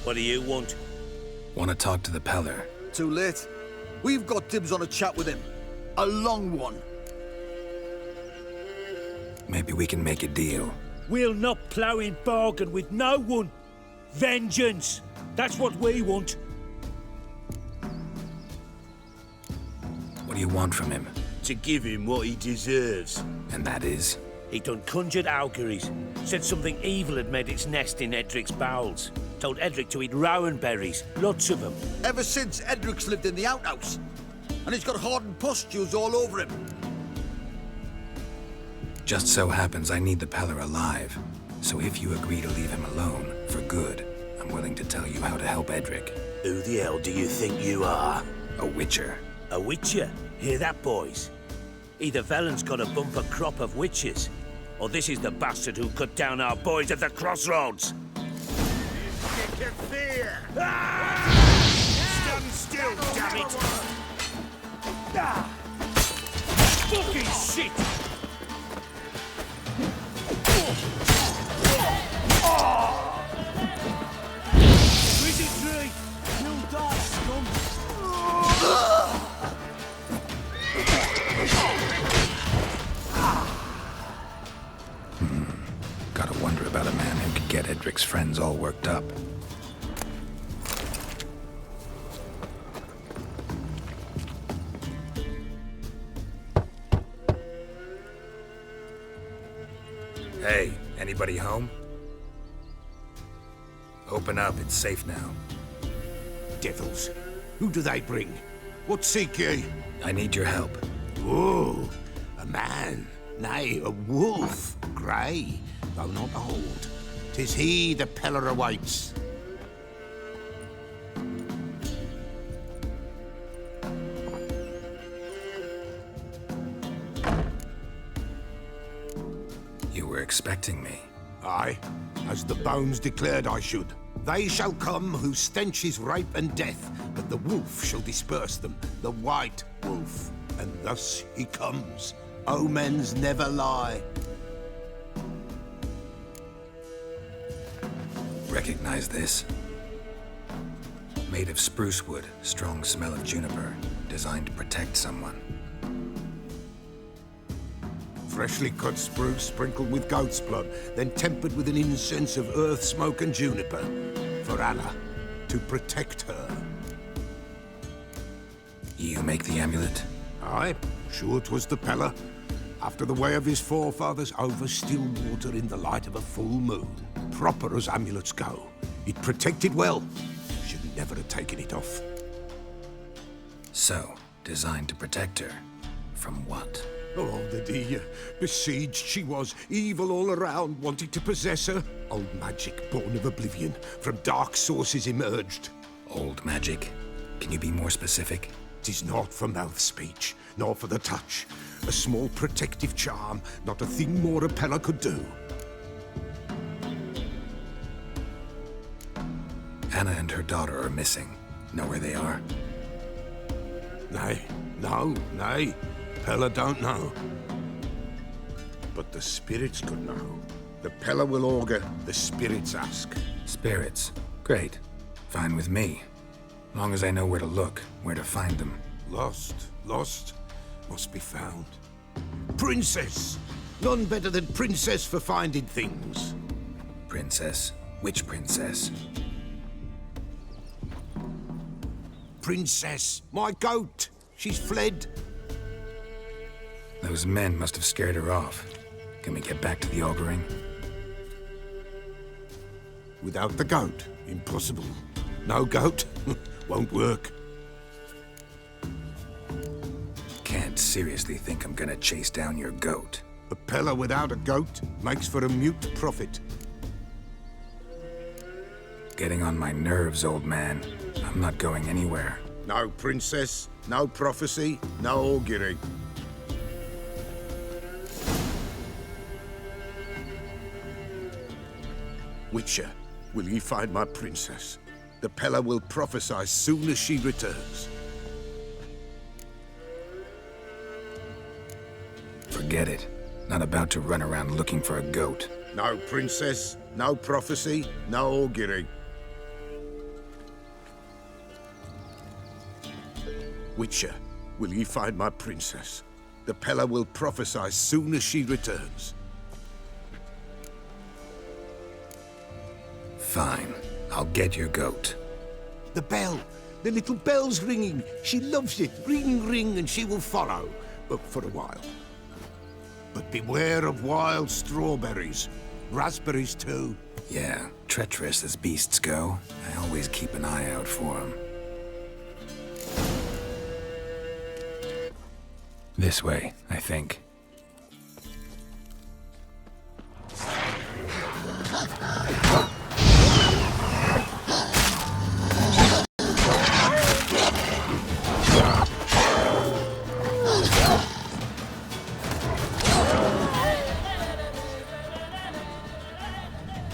What do you want? Want to talk to the Peller. Too late. We've got dibs on a chat with him. A long one. Maybe we can make a deal. We'll not plough in bargain with no one. Vengeance! That's what we want. What do you want from him? To give him what he deserves. And that is? He done conjured auguries. Said something evil had made its nest in Edric's bowels. Told Edric to eat rowan berries. Lots of them. Ever since Edric's lived in the outhouse. And he's got hardened pustules all over him. Just so happens I need the Peller alive. So if you agree to leave him alone, for good, I'm willing to tell you how to help Edric. Who the hell do you think you are? A witcher. A witcher? Hear that, boys? Either Velen's got a bumper crop of witches, or this is the bastard who cut down our boys at the crossroads. Get fear! Stand still, damn it! Fucking shit! Wizard tree! You'll die, scum! Gotta wonder about a man who could get Edric's friends all worked up. Hey, anybody home? Open up, it's safe now. Devils, who do they bring? What seek ye? I need your help. Oh, a man, nay, a wolf, grey, though not old. 'Tis he the Peller awaits. You were expecting me. Aye, as the bones declared I should. They shall come whose stench is rape and death, but the wolf shall disperse them, the white wolf. And thus he comes. Omens never lie. Recognize this? Made of spruce wood, strong smell of juniper, designed to protect someone. Freshly cut spruce sprinkled with goat's blood, then tempered with an incense of earth, smoke and juniper. For Anna, to protect her. You make the amulet? Aye, sure 'twas the Peller. After the way of his forefathers, over still water in the light of a full moon. Proper as amulets go. It protected well. Should never have taken it off. So, designed to protect her. From what? Oh, the dear. Besieged she was, evil all around, wanting to possess her. Old magic, born of oblivion, from dark sources emerged. Old magic? Can you be more specific? 'Tis not for mouth speech, nor for the touch. A small protective charm, not a thing more a Peller could do. Anna and her daughter are missing. Know where they are? Nay, nay. Peller don't know. But the spirits could know. The Peller will augur, the spirits ask. Spirits. Great. Fine with me. Long as I know where to look, where to find them. Lost, must be found. Princess! None better than Princess for finding things. Princess? Which princess? Princess, my goat! She's fled. Those men must have scared her off. Can we get back to the auguring? Without the goat, impossible. No goat, won't work. Can't seriously think I'm gonna chase down your goat. A Peller without a goat makes for a mute prophet. Getting on my nerves, old man. I'm not going anywhere. No princess, no prophecy, no augury. Witcher, will ye find my princess? The Peller will prophesy soon as she returns. Forget it. Not about to run around looking for a goat. No princess, no prophecy, no augury. Witcher, will ye find my princess? The Pella will prophesy soon as she returns. Fine. I'll get your goat. The bell! The little bell's ringing. She loves it. Ring, ring, and she will follow. But for a while. But beware of wild strawberries. Raspberries, too. Yeah, treacherous as beasts go. I always keep an eye out for them. This way, I think.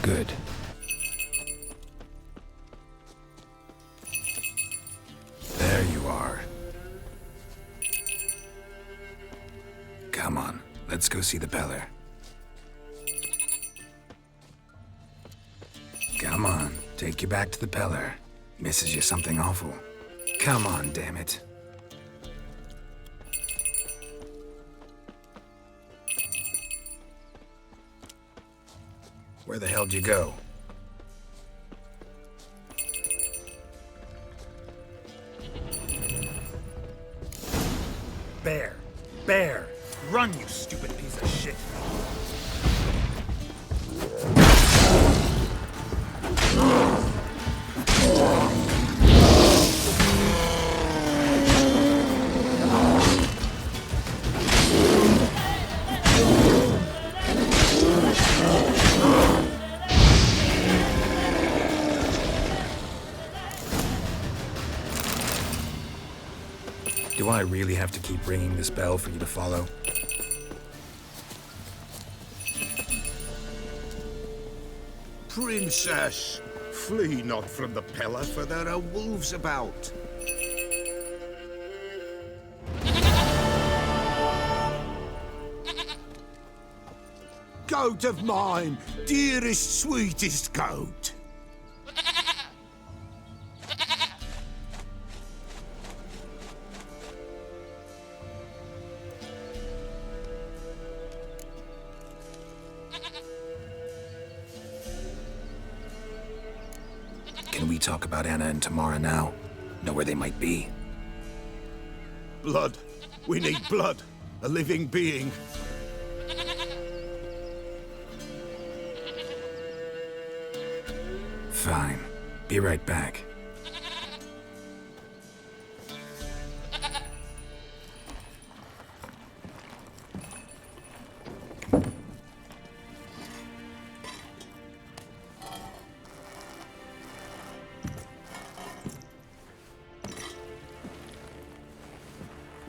Good. There you are. Come on, let's go see the Peller. Come on, take you back to the Peller. Misses you something awful. Come on, damn it. Where the hell'd you go? Bear! Bear! Run, you stupid piece of shit! Do I really have to keep ringing this bell for you to follow? Princess, flee not from the Pella, for there are wolves about. Goat of mine, dearest, sweetest goat. Can we talk about Anna and Tamara now? Know where they might be? Blood. We need blood. A living being. Fine. Be right back.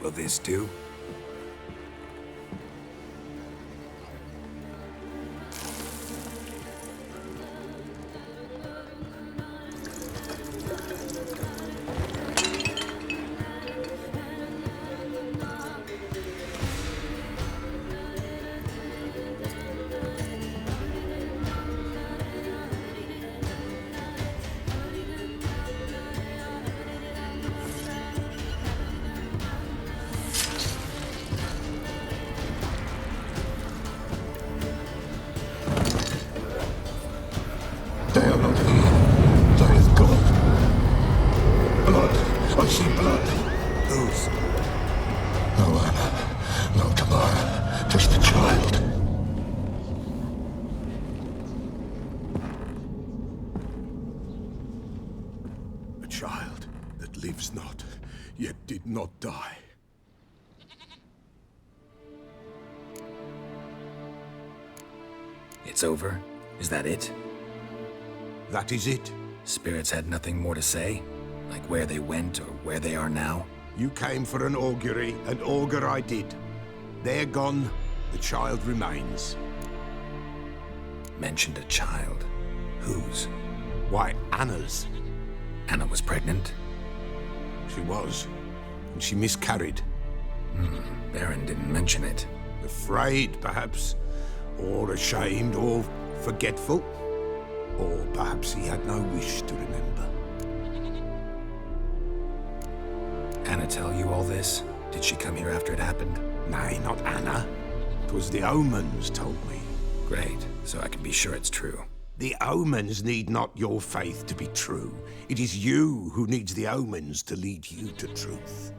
Will this do? They are not here. There is God. Blood. I see blood. Whose? No Anna. No Tamara. Just the child. A child that lives not, yet did not die. It's over? Is that it? That is it. Spirits had nothing more to say? Like where they went or where they are now? You came for an augury, and augur I did. They're gone. The child remains. Mentioned a child. Whose? Why, Anna's. Anna was pregnant? She was. And she miscarried. Baron didn't mention it. Afraid, perhaps. Or ashamed, or forgetful. Or perhaps he had no wish to remember. Anna Anna tell you all this? Did she come here after it happened? Nay, not Anna. 'Twas the omens told me. Great, so I can be sure it's true. The omens need not your faith to be true. It is you who needs the omens to lead you to truth.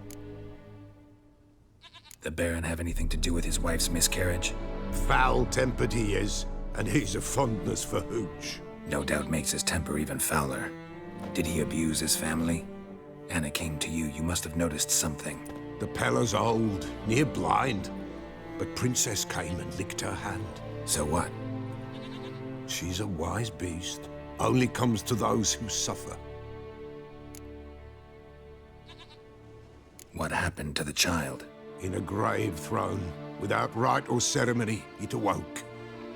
The Baron have anything to do with his wife's miscarriage? Foul-tempered he is, and he's a fondness for hooch. No doubt makes his temper even fouler. Did he abuse his family? Anna came to you, you must have noticed something. The Pella's old, near blind, but Princess came and licked her hand. So what? She's a wise beast. Only comes to those who suffer. What happened to the child? In a grave thrown, without rite or ceremony, it awoke.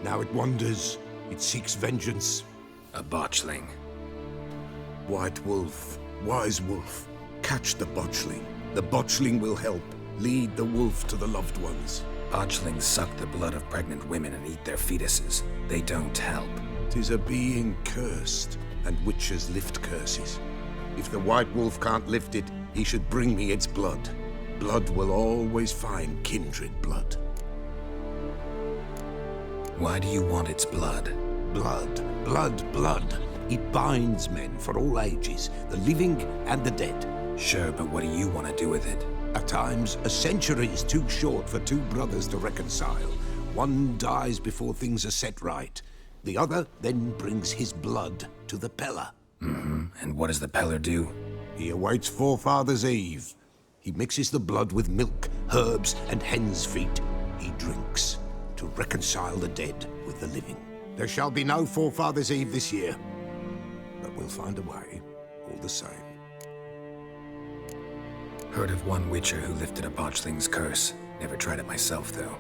Now it wanders, it seeks vengeance. A botchling. White wolf, wise wolf, catch the botchling. The botchling will help, lead the wolf to the loved ones. Botchlings suck the blood of pregnant women and eat their fetuses. They don't help. 'Tis a being cursed, and witches lift curses. If the white wolf can't lift it, he should bring me its blood. Blood will always find kindred blood. Why do you want its blood? Blood, blood, blood. It binds men for all ages, the living and the dead. Sure, but what do you want to do with it? At times, a century is too short for two brothers to reconcile. One dies before things are set right. The other then brings his blood to the Pella. And what does the Peller do? He awaits Forefathers' Eve. He mixes the blood with milk, herbs, and hen's feet. He drinks to reconcile the dead with the living. There shall be no Forefathers' Eve this year, but we'll find a way, all the same. Heard of one witcher who lifted a botchling's curse. Never tried it myself, though.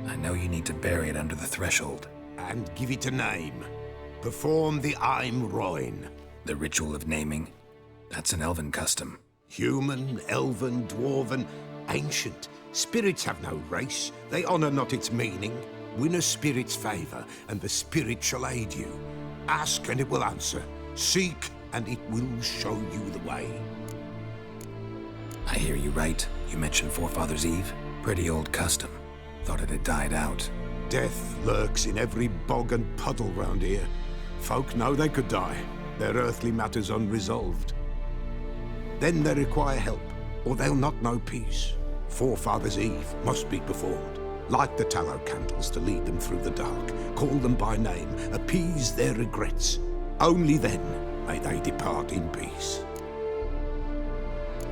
I know you need to bury it under the threshold. And give it a name. Perform the Aim Roin. The ritual of naming? That's an elven custom. Human, elven, dwarven, ancient. Spirits have no race. They honor not its meaning. Win a spirit's favor, and the spirit shall aid you. Ask, and it will answer. Seek, and it will show you the way. I hear you right. You mentioned Forefathers' Eve? Pretty old custom. Thought it had died out. Death lurks in every bog and puddle round here. Folk know they could die, their earthly matters unresolved. Then they require help, or they'll not know peace. Forefathers' Eve must be performed. Light the tallow candles to lead them through the dark. Call them by name, appease their regrets. Only then may they depart in peace.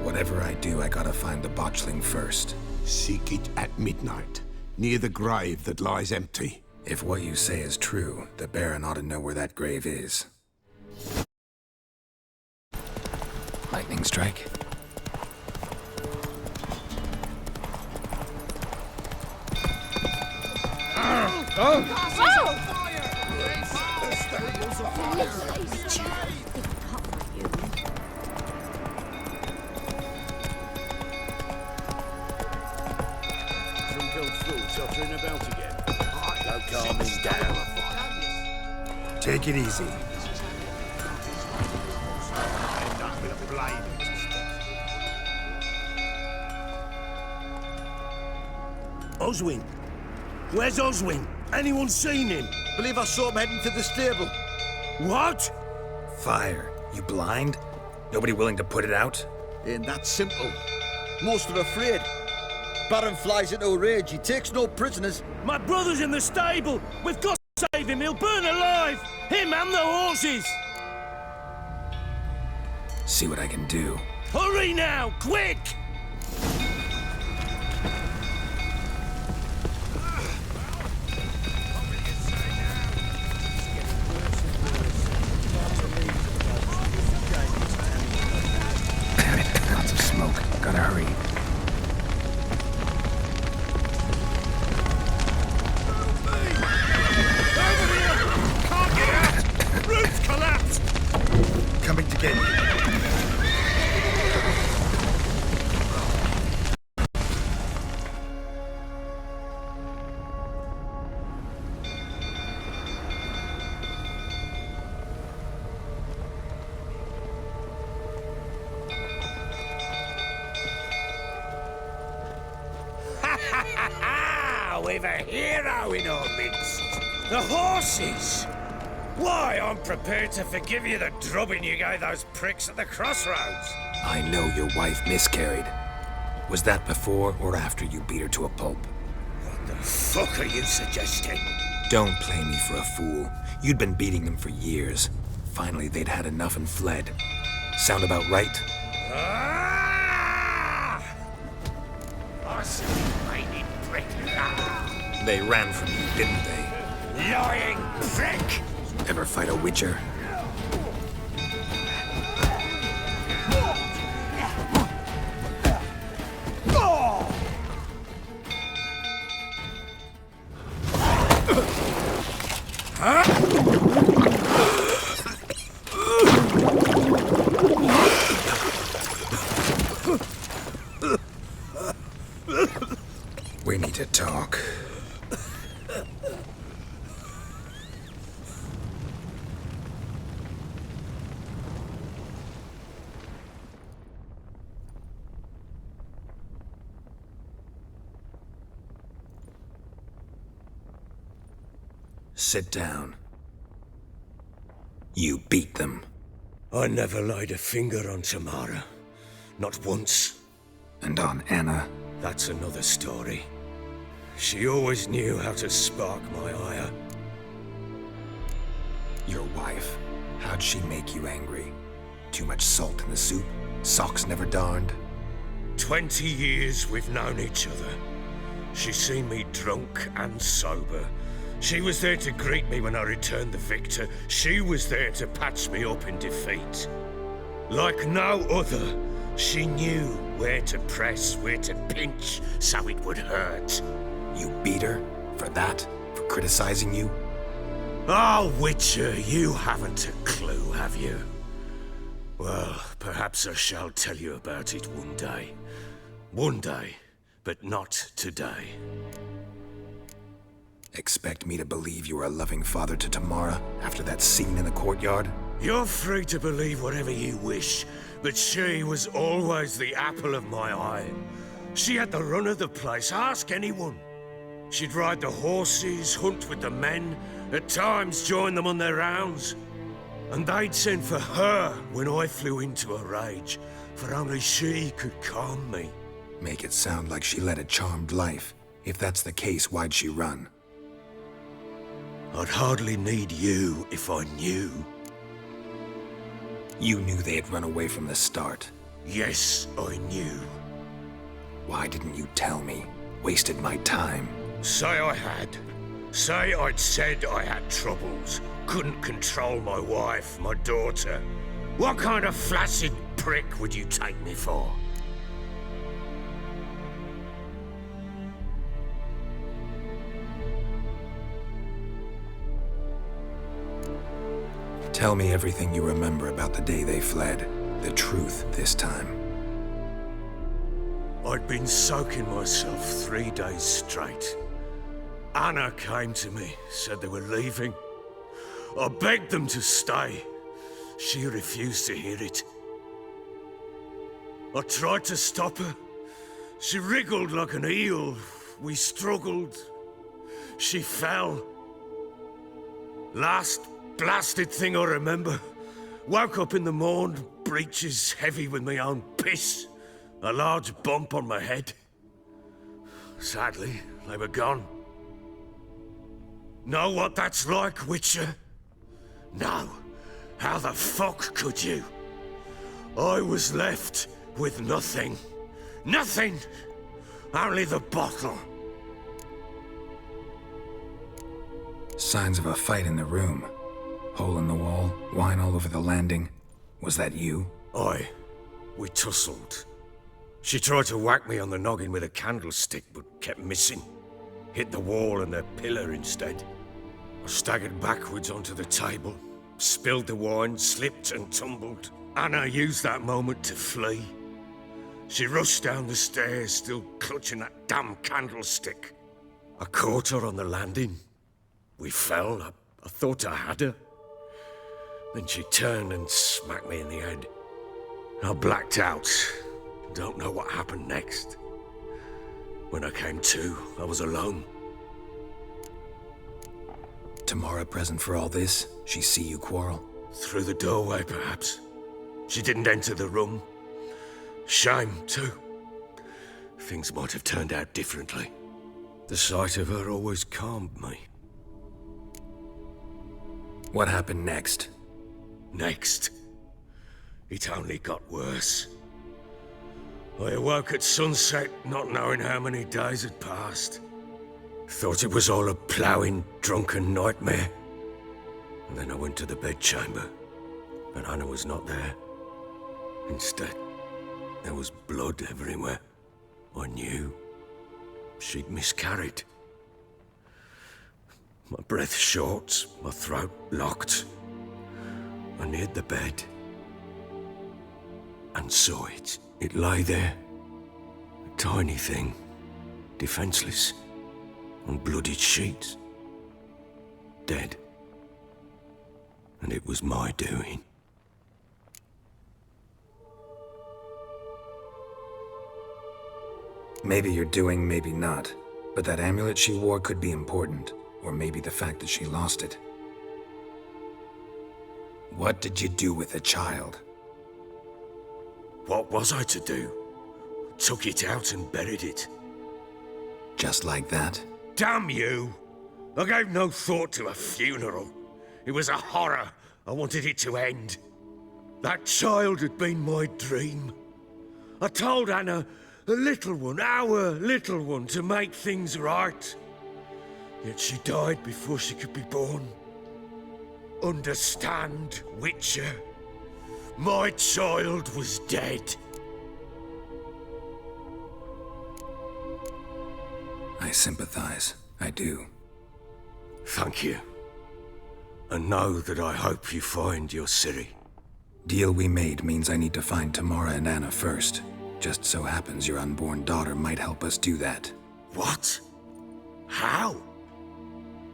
Whatever I do, I gotta find the botchling first. Seek it at midnight, near the grave that lies empty. If what you say is true, the Baron ought to know where that grave is. Lightning strike. Tottering about again. No calming down. Take it easy. Oswin? Where's Oswin? Anyone seen him? Believe I saw him heading to the stable. What? Fire. You blind? Nobody willing to put it out? Ain't that simple. Most are afraid. Baron flies into a rage. He takes no prisoners. My brother's in the stable. We've got to save him. He'll burn alive. Him and the horses. See what I can do. Hurry now, quick! Lots of smoke. Gotta hurry. Coming to get you. We've a hero in our midst. The horses! Why, I'm prepared to forgive you the drubbing you gave those pricks at the crossroads. I know your wife miscarried. Was that before or after you beat her to a pulp? What the fuck are you suggesting? Don't play me for a fool. You'd been beating them for years. Finally, they'd had enough and fled. Sound about right? Ah! Horse-minded prick. They ran from you, didn't they? Lying prick! Ever fight a witcher? We need to talk. Sit down. You beat them. I never laid a finger on Tamara. Not once. And on Anna. That's another story. She always knew how to spark my ire. Your wife. How'd she make you angry? Too much salt in the soup? Socks never darned? 20 years we've known each other. She's seen me drunk and sober. She was there to greet me when I returned the victor. She was there to patch me up in defeat. Like no other, she knew where to press, where to pinch, so it would hurt. You beat her? For that? For criticizing you? Oh, Witcher, you haven't a clue, have you? Well, perhaps I shall tell you about it one day. One day, but not today. Expect me to believe you were a loving father to Tamara after that scene in the courtyard? You're free to believe whatever you wish, but she was always the apple of my eye. She had the run of the place, ask anyone. She'd ride the horses, hunt with the men, at times join them on their rounds. And they'd send for her when I flew into a rage, for only she could calm me. Make it sound like she led a charmed life. If that's the case, why'd she run? I'd hardly need you if I knew. You knew they had run away from the start. Yes, I knew. Why didn't you tell me? Wasted my time. Say I had. Say I'd said I had troubles. Couldn't control my wife, my daughter. What kind of flaccid prick would you take me for? Tell me everything you remember about the day they fled. The truth this time. I'd been soaking myself 3 days straight. Anna came to me, said they were leaving. I begged them to stay. She refused to hear it. I tried to stop her. She wriggled like an eel. We struggled. She fell. Last blasted thing I remember. Woke up in the morn, breeches heavy with my own piss. A large bump on my head. Sadly, they were gone. Know what that's like, Witcher? No. How the fuck could you? I was left with nothing. Nothing! Only the bottle. Signs of a fight in the room. Hole in the wall, wine all over the landing. Was that you? Aye. We tussled. She tried to whack me on the noggin with a candlestick, but kept missing. Hit the wall and a pillar instead. I staggered backwards onto the table, spilled the wine, slipped and tumbled. Anna used that moment to flee. She rushed down the stairs, still clutching that damn candlestick. I caught her on the landing. We fell. I thought I had her. Then she turned and smacked me in the head. I blacked out. Don't know what happened next. When I came to, I was alone. Tamara present for all this? She see you quarrel? Through the doorway, perhaps. She didn't enter the room. Shame, too. Things might have turned out differently. The sight of her always calmed me. What happened next? Next, it only got worse. I awoke at sunset, not knowing how many days had passed. Thought it was all a ploughing, drunken nightmare. And then I went to the bedchamber, and Anna was not there. Instead, there was blood everywhere. I knew she'd miscarried. My breath short, my throat locked. I neared the bed and saw it. It lay there, a tiny thing, defenseless, on bloodied sheets, dead. And it was my doing. Maybe you're doing, maybe not. But that amulet she wore could be important. Or maybe the fact that she lost it. What did you do with the child? What was I to do? Took it out and buried it. Just like that? Damn you! I gave no thought to a funeral. It was a horror. I wanted it to end. That child had been my dream. I told Anna, the little one, our little one, to make things right. Yet she died before she could be born. Understand, Witcher? My child was dead. I sympathize. I do. Thank you. And know that I hope you find your Ciri. Deal we made means I need to find Tamara and Anna first. Just so happens your unborn daughter might help us do that. What? How?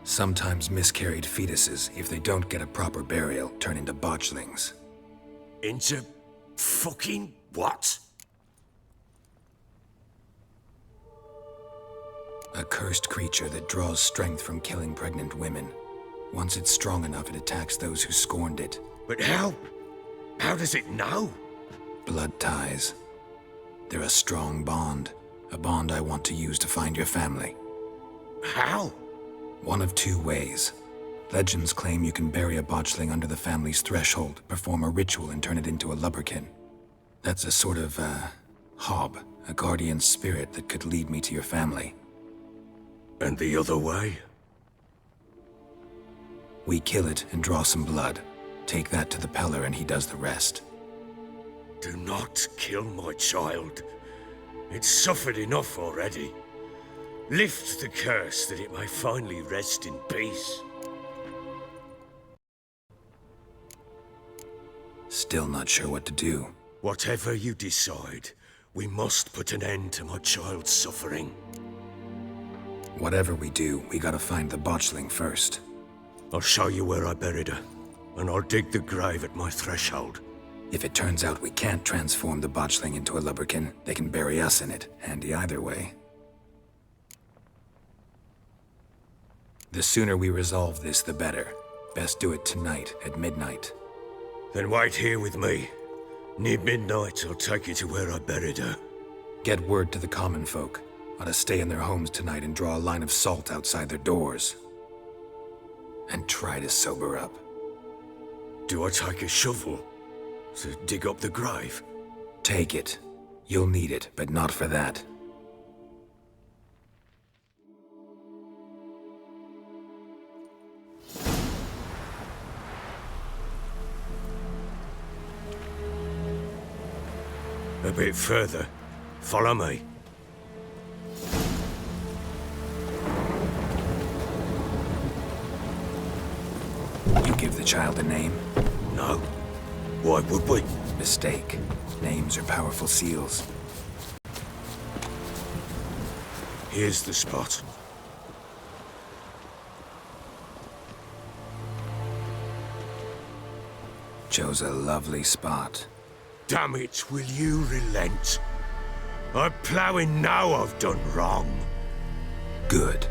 Sometimes miscarried fetuses, if they don't get a proper burial, turn into botchlings. Into fucking what? A cursed creature that draws strength from killing pregnant women. Once it's strong enough, it attacks those who scorned it. But how? How does it know? Blood ties. They're a strong bond. A bond I want to use to find your family. How? One of two ways. Legends claim you can bury a botchling under the family's threshold, perform a ritual, and turn it into a lubberkin. That's a sort of, hob, a guardian spirit that could lead me to your family. And the other way? We kill it and draw some blood. Take that to the Peller and he does the rest. Do not kill my child. It's suffered enough already. Lift the curse that it may finally rest in peace. Still not sure what to do. Whatever you decide, we must put an end to my child's suffering. Whatever we do, we gotta find the botchling first. I'll show you where I buried her, and I'll dig the grave at my threshold. If it turns out we can't transform the botchling into a lubberkin, they can bury us in it. Handy either way. The sooner we resolve this, the better. Best do it tonight, at midnight. Then wait here with me. Near midnight, I'll take you to where I buried her. Get word to the common folk. Ought to stay in their homes tonight and draw a line of salt outside their doors. And try to sober up. Do I take a shovel to dig up the grave? Take it. You'll need it, but not for that. A bit further. Follow me. You give the child a name? No. Why would we? Mistake. Names are powerful seals. Here's the spot. Chose a lovely spot. Damn it, will you relent? I'm ploughing now I've done wrong. Good.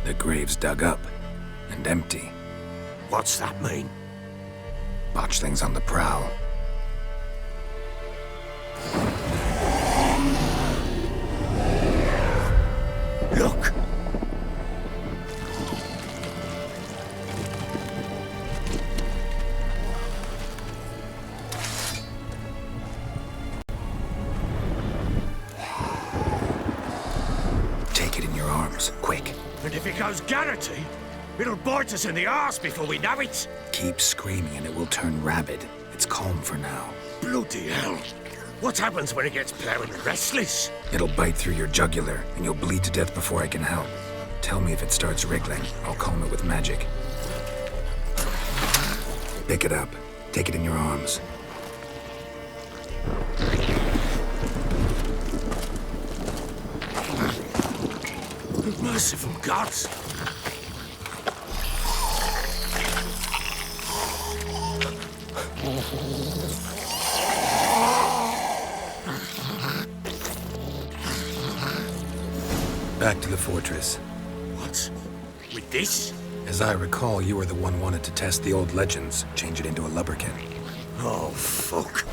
The grave's dug up and empty. What's that mean? Botchling's on the prowl. Look! Take it in your arms, quick. And if it goes Garrity, it'll bite us in the arse before we know it. Keep screaming and it will turn rabid. It's calm for now. Bloody hell. What happens when it gets ploughing restless? It'll bite through your jugular, and you'll bleed to death before I can help. Tell me if it starts wriggling. I'll calm it with magic. Pick it up. Take it in your arms. Merciful gods! Back to the fortress. What? With this? As I recall, you were the one wanted to test the old legends, change it into a lubberkin. Oh, fuck.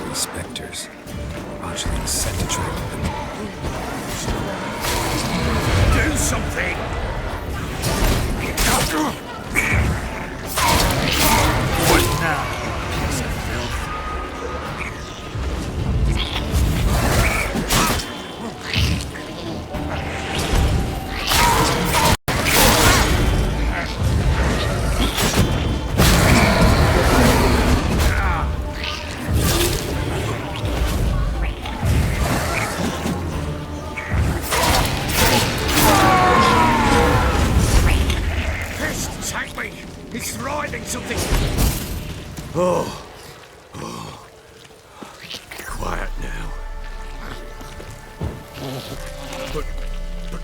These specters. Botchling's sent to track them. Do something! What now, piece of filth? Pest, take me! It's writhing something! Oh. Quiet now. But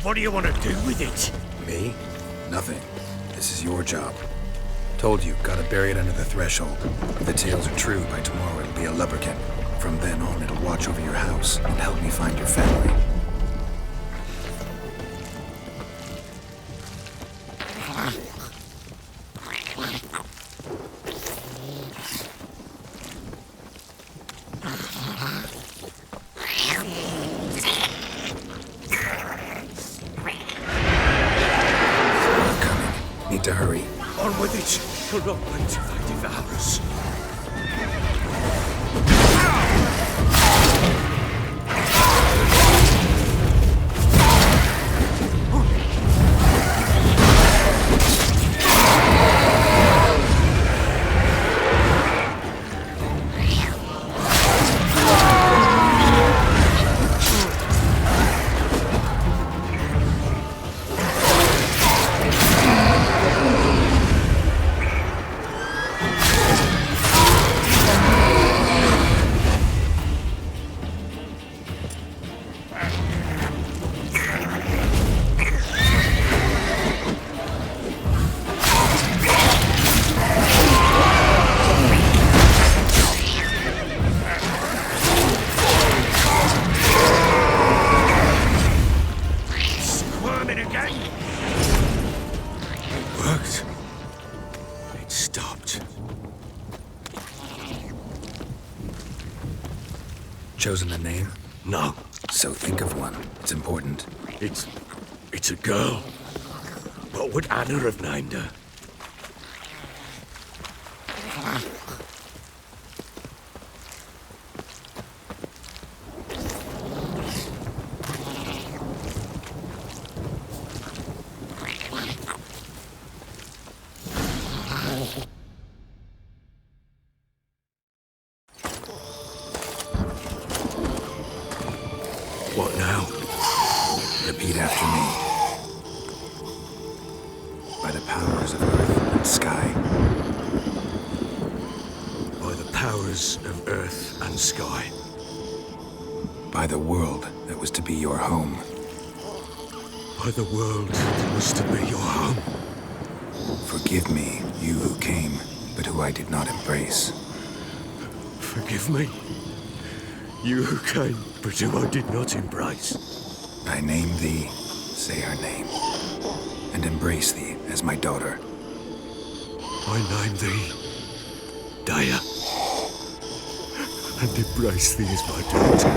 what do you want to do with it? Me? Nothing. This is your job. Told you, gotta bury it under the threshold. If the tales are true, by tomorrow it'll be a lubberkin. From then on, it'll watch over your house and help me find your family. Need to hurry. On with it! You'll not wait till they devour us. Squirming again? Worked. It stopped. Chosen a name? No, So think of one. It's important. it's a girl. What would Anna have named her? What now? Repeat after me. By the powers of earth and sky. By the powers of earth and sky. By the world that was to be your home. By By the world that was to be your home. Forgive me, you who came, but who I did not embrace. Forgive me. You who came, but who I did not embrace. I name thee, say her name, and embrace thee as my daughter. I name thee Daya, and embrace thee as my daughter.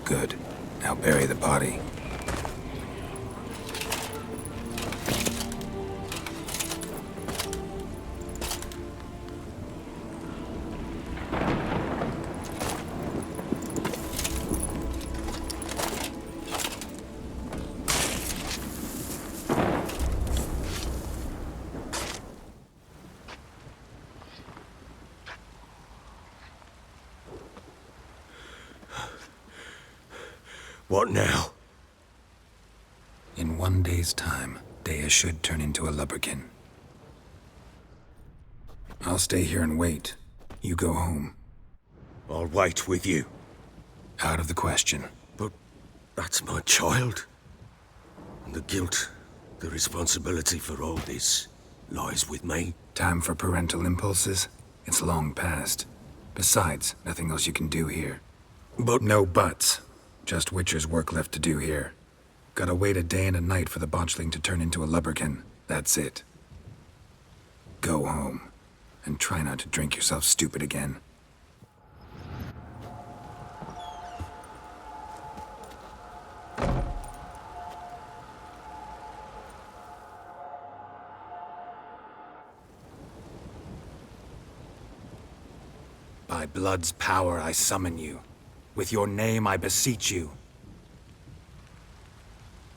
Good. Now bury the body. What now? In 1 day's time, Dea should turn into a lubberkin. I'll stay here and wait. You go home. I'll wait with you. Out of the question. But that's my child. And the guilt, the responsibility for all this lies with me. Time for parental impulses? It's long past. Besides, nothing else you can do here. But No buts. Just Witcher's work left to do here. Gotta wait a day and a night for the botchling to turn into a lubberkin. That's it. Go home. And try not to drink yourself stupid again. By blood's power I summon you. With your name I beseech you.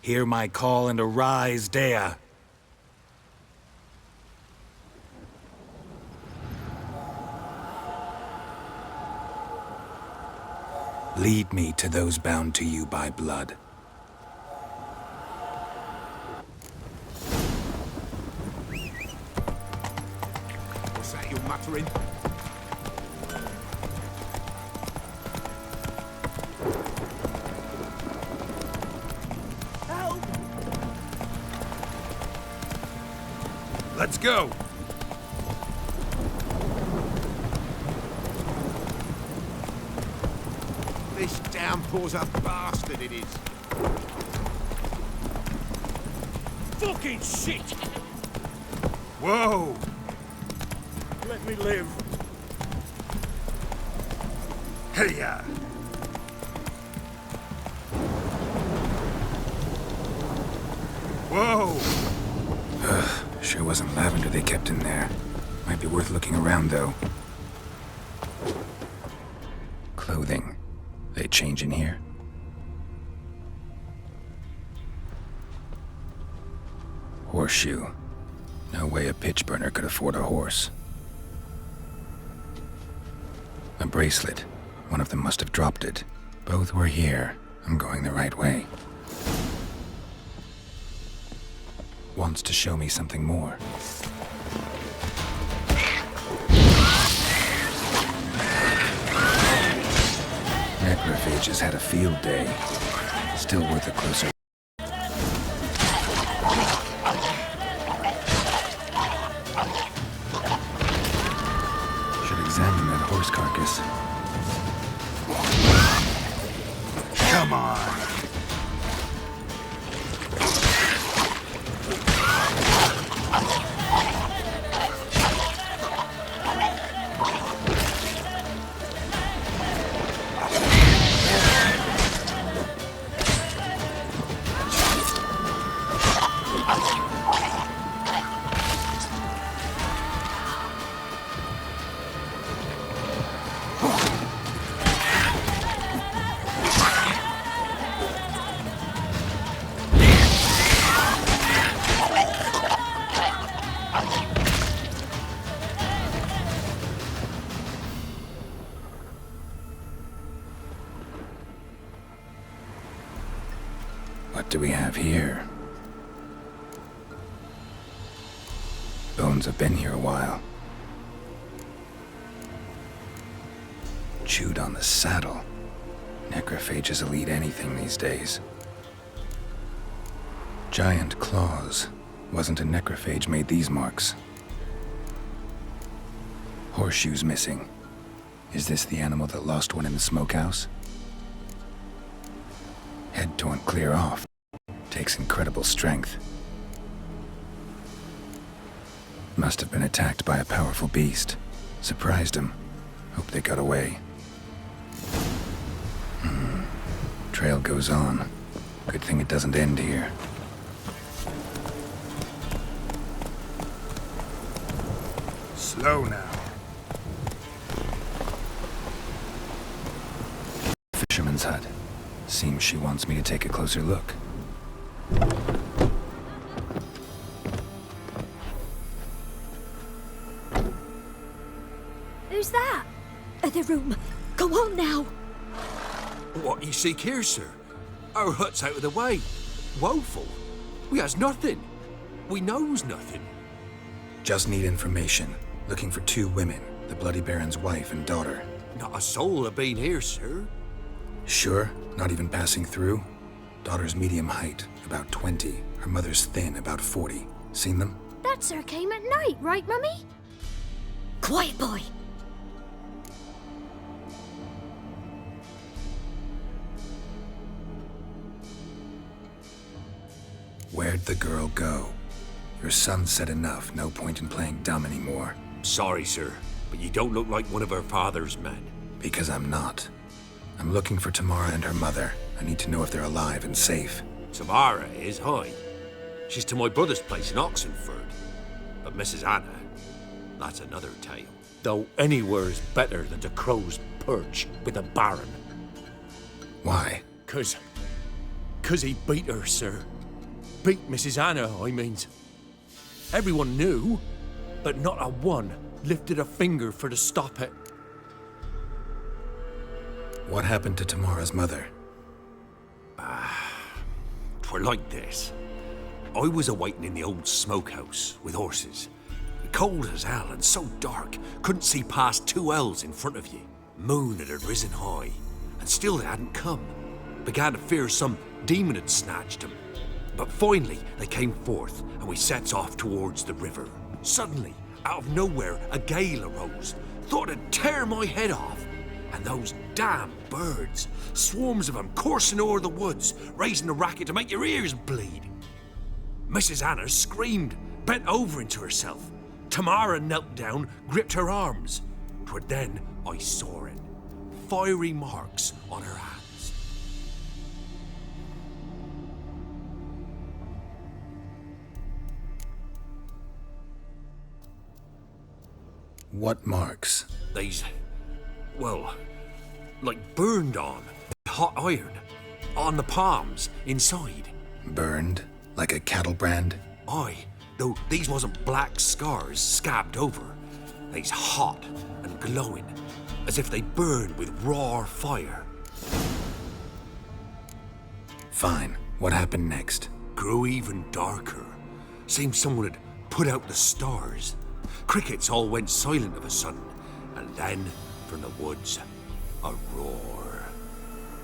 Hear my call and arise, Dea. Lead me to those bound to you by blood. What's that you're muttering? Let's go! This downpour's a bastard, it is. Fucking shit! Whoa! Let me live. Hey-ya! Whoa! Sure wasn't lavender they kept in there. Might be worth looking around, though. Clothing. They change in here? Horseshoe. No way a pitch burner could afford a horse. A bracelet. One of them must have dropped it. Both were here. I'm going the right way. Wants to show me something more. Necrophage has had a field day. Still worth a closer. Should examine that horse carcass. Come on! What do we have here? Bones have been here a while. Chewed on the saddle. Necrophages will eat anything these days. Giant claws. Wasn't a necrophage made these marks. Horseshoes missing. Is this the animal that lost one in the smokehouse? Head torn clear off. Takes incredible strength. Must have been attacked by a powerful beast. Surprised him. Hope they got away. Trail goes on. Good thing it doesn't end here. Slow now. Fisherman's hut. Seems she wants me to take a closer look. Who's that? The room. Go on now. What you seek here, sir? Our hut's out of the way. Woeful. We has nothing. We knows nothing. Just need information. Looking for 2 women. The Bloody Baron's wife and daughter. Not a soul have been here, sir. Sure? Not even passing through? Daughter's medium height, about 20. Her mother's thin, about 40. Seen them? That sir came at night, right, Mummy? Quiet, boy. Where'd the girl go? Your son said enough. No point in playing dumb anymore. Sorry, sir, but you don't look like one of her father's men. Because I'm not. I'm looking for Tamara and her mother. I need to know if they're alive and safe. Tamara is, hi. She's to my brother's place in Oxenford. But Mrs. Anna, that's another tale. Though anywhere's better than to Crow's Perch with a baron. Why? 'Cause he beat her, sir. Beat Mrs. Anna, I means. Everyone knew, but not a one lifted a finger for to stop it. What happened to Tamara's mother? 'Twere like this. I was awaiting in the old smokehouse with horses. Cold as hell and so dark, couldn't see past 2 ells in front of you. Moon had risen high, and still they hadn't come. Began to fear some demon had snatched them. But finally, they came forth, and we sets off towards the river. Suddenly, out of nowhere, a gale arose. Thought it'd tear my head off. And those damn birds, swarms of them coursing o'er the woods, raising a racket to make your ears bleed. Mrs. Anna screamed, bent over into herself. Tamara knelt down, gripped her arms. 'Twere then I saw it. Fiery marks on her hands. What marks? They's, well, like burned on, hot iron, on the palms, inside. Burned? Like a cattle brand? Aye, though these wasn't black scars scabbed over. They's hot and glowing, as if they burned with raw fire. Fine. What happened next? Grew even darker. Seemed someone had put out the stars. Crickets all went silent of a sudden, and then, from the woods, a roar.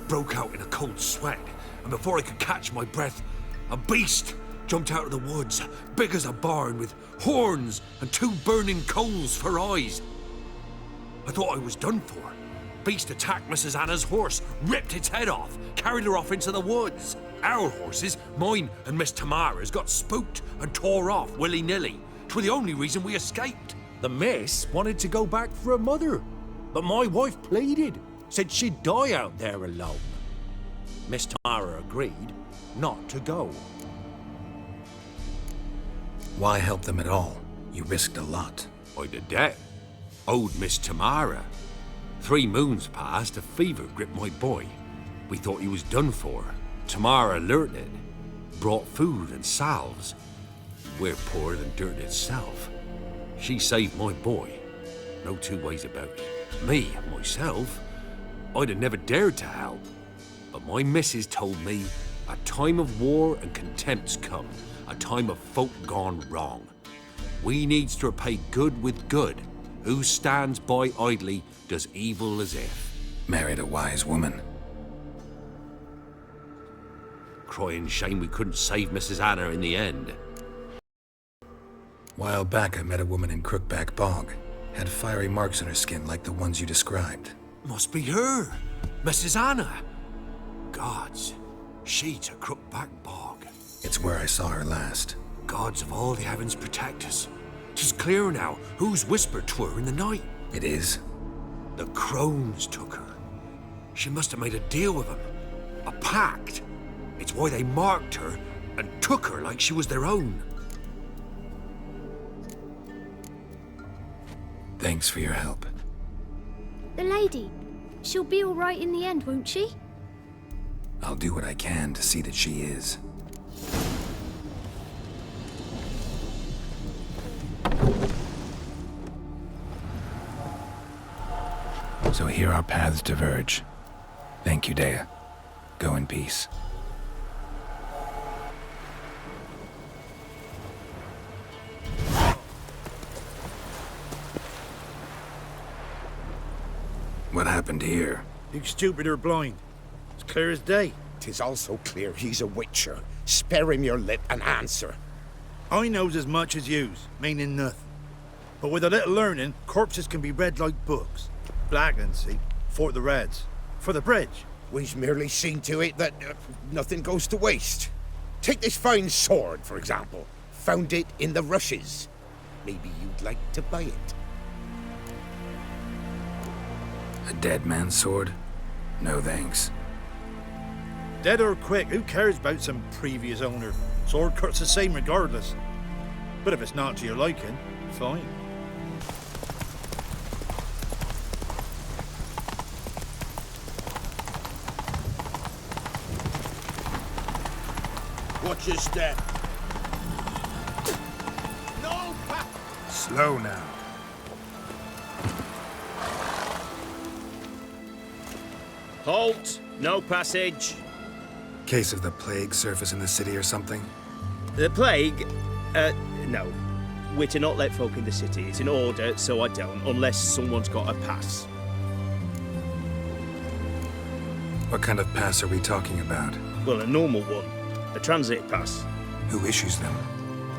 Broke out in a cold sweat, and before I could catch my breath, a beast jumped out of the woods, big as a barn, with horns and 2 burning coals for eyes. I thought I was done for. Beast attacked Mrs. Anna's horse, ripped its head off, carried her off into the woods. Our horses, mine and Miss Tamara's, got spooked and tore off willy-nilly. 'Twere the only reason we escaped. The miss wanted to go back for her mother, but my wife pleaded, said she'd die out there alone. Miss Tamara agreed not to go. Why help them at all? You risked a lot. I'd a debt. Owed Miss Tamara. 3 moons passed, a fever gripped my boy. We thought he was done for. Tamara learnt it. Brought food and salves. We're poorer than dirt itself. She saved my boy. No 2 ways about it. Me, myself, I'd have never dared to help. But my missus told me a time of war and contempt's come. A time of folk gone wrong. We needs to repay good with good. Who stands by idly does evil as if. Married a wise woman. Crying shame we couldn't save Mrs. Anna in the end. While back, I met a woman in Crookback Bog. Had fiery marks on her skin like the ones you described. Must be her, Mrs. Anna. Gods, she's a Crookback Bog. It's where I saw her last. Gods of all the heavens protect us. 'Tis clear now who's whispered to her in the night. It is? The crones took her. She must have made a deal with them. A pact. It's why they marked her and took her like she was their own. Thanks for your help. The lady. She'll be all right in the end, won't she? I'll do what I can to see that she is. So here our paths diverge. Thank you, Dea. Go in peace. What happened here? You stupid or blind? It's clear as day. 'Tis also clear he's a witcher. Spare him your lip and answer. I knows as much as yous, meaning nothing. But with a little learning, corpses can be read like books. Blackland, see? For the Reds. For the bridge. We've merely seen to it that nothing goes to waste. Take this fine sword, for example. Found it in the rushes. Maybe you'd like to buy it. A dead man's sword? No thanks. Dead or quick, who cares about some previous owner? Sword cuts the same regardless. But if it's not to your liking, fine. Watch your step. No! Slow now. Halt! No passage. Case of the plague surface in the city or something? The plague? No. We're to not let folk in the city. It's an order, so I don't, unless someone's got a pass. What kind of pass are we talking about? Well, a normal one. A transit pass. Who issues them?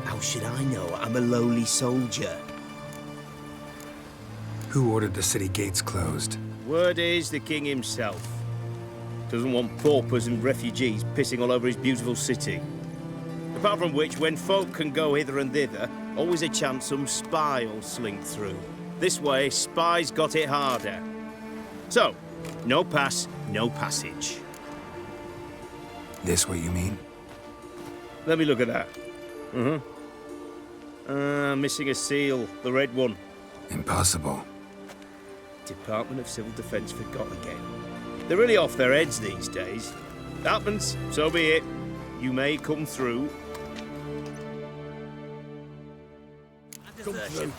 How should I know? I'm a lowly soldier. Who ordered the city gates closed? Word is the king himself. Doesn't want paupers and refugees pissing all over his beautiful city. Apart from which, when folk can go hither and thither, always a chance some spy will slink through. This way, spies got it harder. So, no pass, no passage. This what you mean? Let me look at that. Missing a seal, the red one. Impossible. Department of Civil Defence forgot again. They're really off their heads these days. Happens, so be it. You may come through. Come through.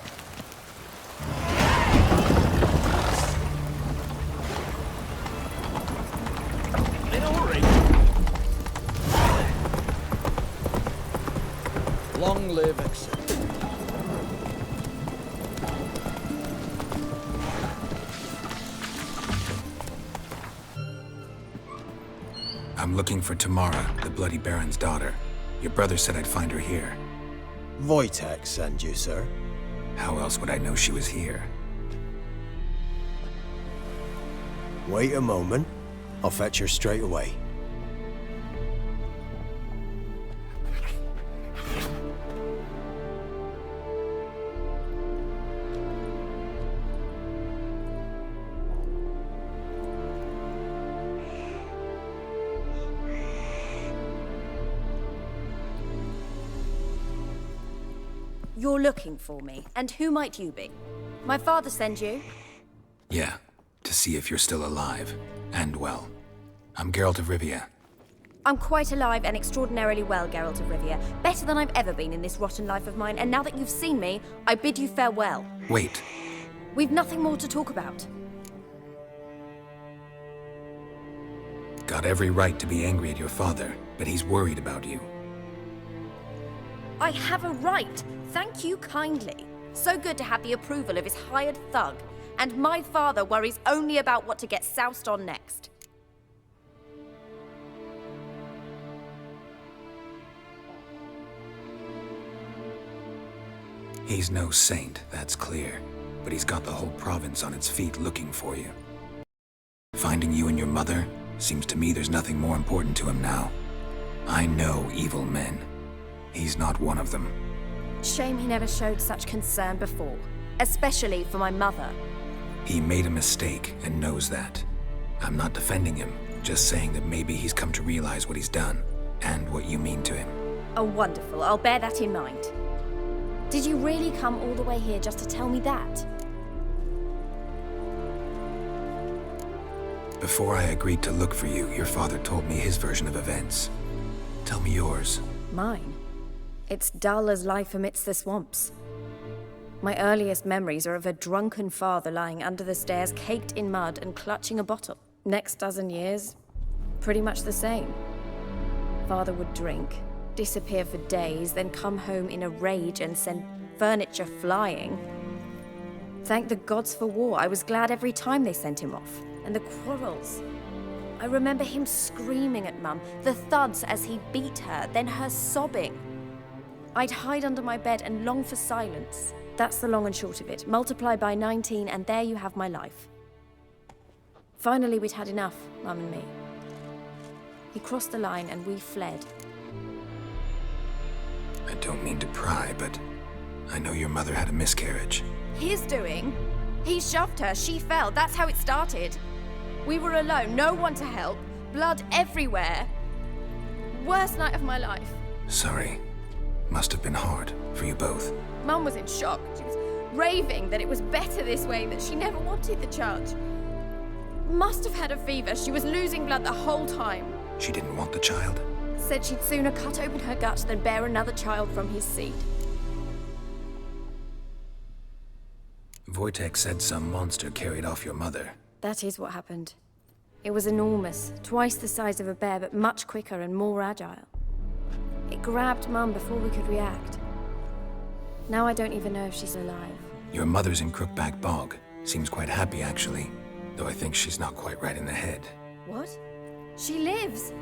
In a hurry. Long live Exeter. I'm looking for Tamara, the Bloody Baron's daughter. Your brother said I'd find her here. Wojtek sent you, sir. How else would I know she was here? Wait a moment. I'll fetch her straight away. You're looking for me, and who might you be? My father sent you? Yeah, to see if you're still alive. And well. I'm Geralt of Rivia. I'm quite alive and extraordinarily well, Geralt of Rivia. Better than I've ever been in this rotten life of mine, and now that you've seen me, I bid you farewell. Wait. We've nothing more to talk about. Got every right to be angry at your father, but he's worried about you. I have a right. Thank you kindly. So good to have the approval of his hired thug. And my father worries only about what to get soused on next. He's no saint, that's clear. But he's got the whole province on its feet looking for you. Finding you and your mother, seems to me there's nothing more important to him now. I know evil men. He's not one of them. Shame he never showed such concern before. Especially for my mother. He made a mistake and knows that. I'm not defending him, just saying that maybe he's come to realize what he's done, and what you mean to him. Oh, wonderful. I'll bear that in mind. Did you really come all the way here just to tell me that? Before I agreed to look for you, your father told me his version of events. Tell me yours. Mine? It's dull as life amidst the swamps. My earliest memories are of a drunken father lying under the stairs, caked in mud and clutching a bottle. Next dozen years, pretty much the same. Father would drink, disappear for days, then come home in a rage and send furniture flying. Thank the gods for war. I was glad every time they sent him off. And the quarrels. I remember him screaming at Mum, the thuds as he beat her, then her sobbing. I'd hide under my bed and long for silence. That's the long and short of it. Multiply by 19 and there you have my life. Finally, we'd had enough, Mum and me. He crossed the line and we fled. I don't mean to pry, but I know your mother had a miscarriage. His doing? He shoved her, she fell, that's how it started. We were alone, no one to help, blood everywhere. Worst night of my life. Sorry. Must have been hard for you both. Mum was in shock. She was raving that it was better this way, that she never wanted the charge. Must have had a fever. She was losing blood the whole time. She didn't want the child? Said she'd sooner cut open her gut than bear another child from his seed. Wojtek said some monster carried off your mother. That is what happened. It was enormous, twice the size of a bear, but much quicker and more agile. It grabbed Mum before we could react. Now I don't even know if she's alive. Your mother's in Crookback Bog. Seems quite happy, actually. Though I think she's not quite right in the head. What? She lives!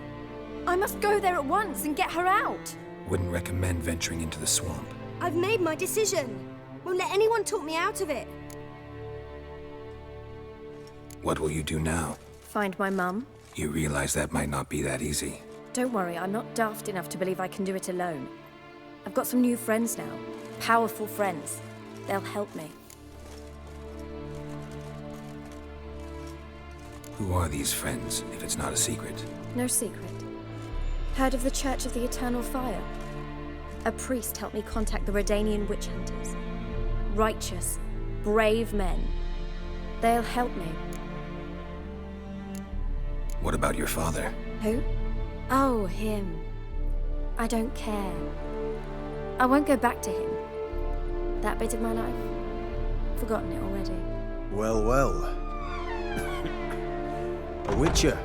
I must go there at once and get her out! Wouldn't recommend venturing into the swamp. I've made my decision. Won't let anyone talk me out of it. What will you do now? Find my mum. You realize that might not be that easy. Don't worry, I'm not daft enough to believe I can do it alone. I've got some new friends now. Powerful friends. They'll help me. Who are these friends, if it's not a secret? No secret. Heard of the Church of the Eternal Fire? A priest helped me contact the Redanian witch hunters. Righteous, brave men. They'll help me. What about your father? Who? Oh, him. I don't care. I won't go back to him. That bit of my life? Forgotten it already. Well, well. A witcher.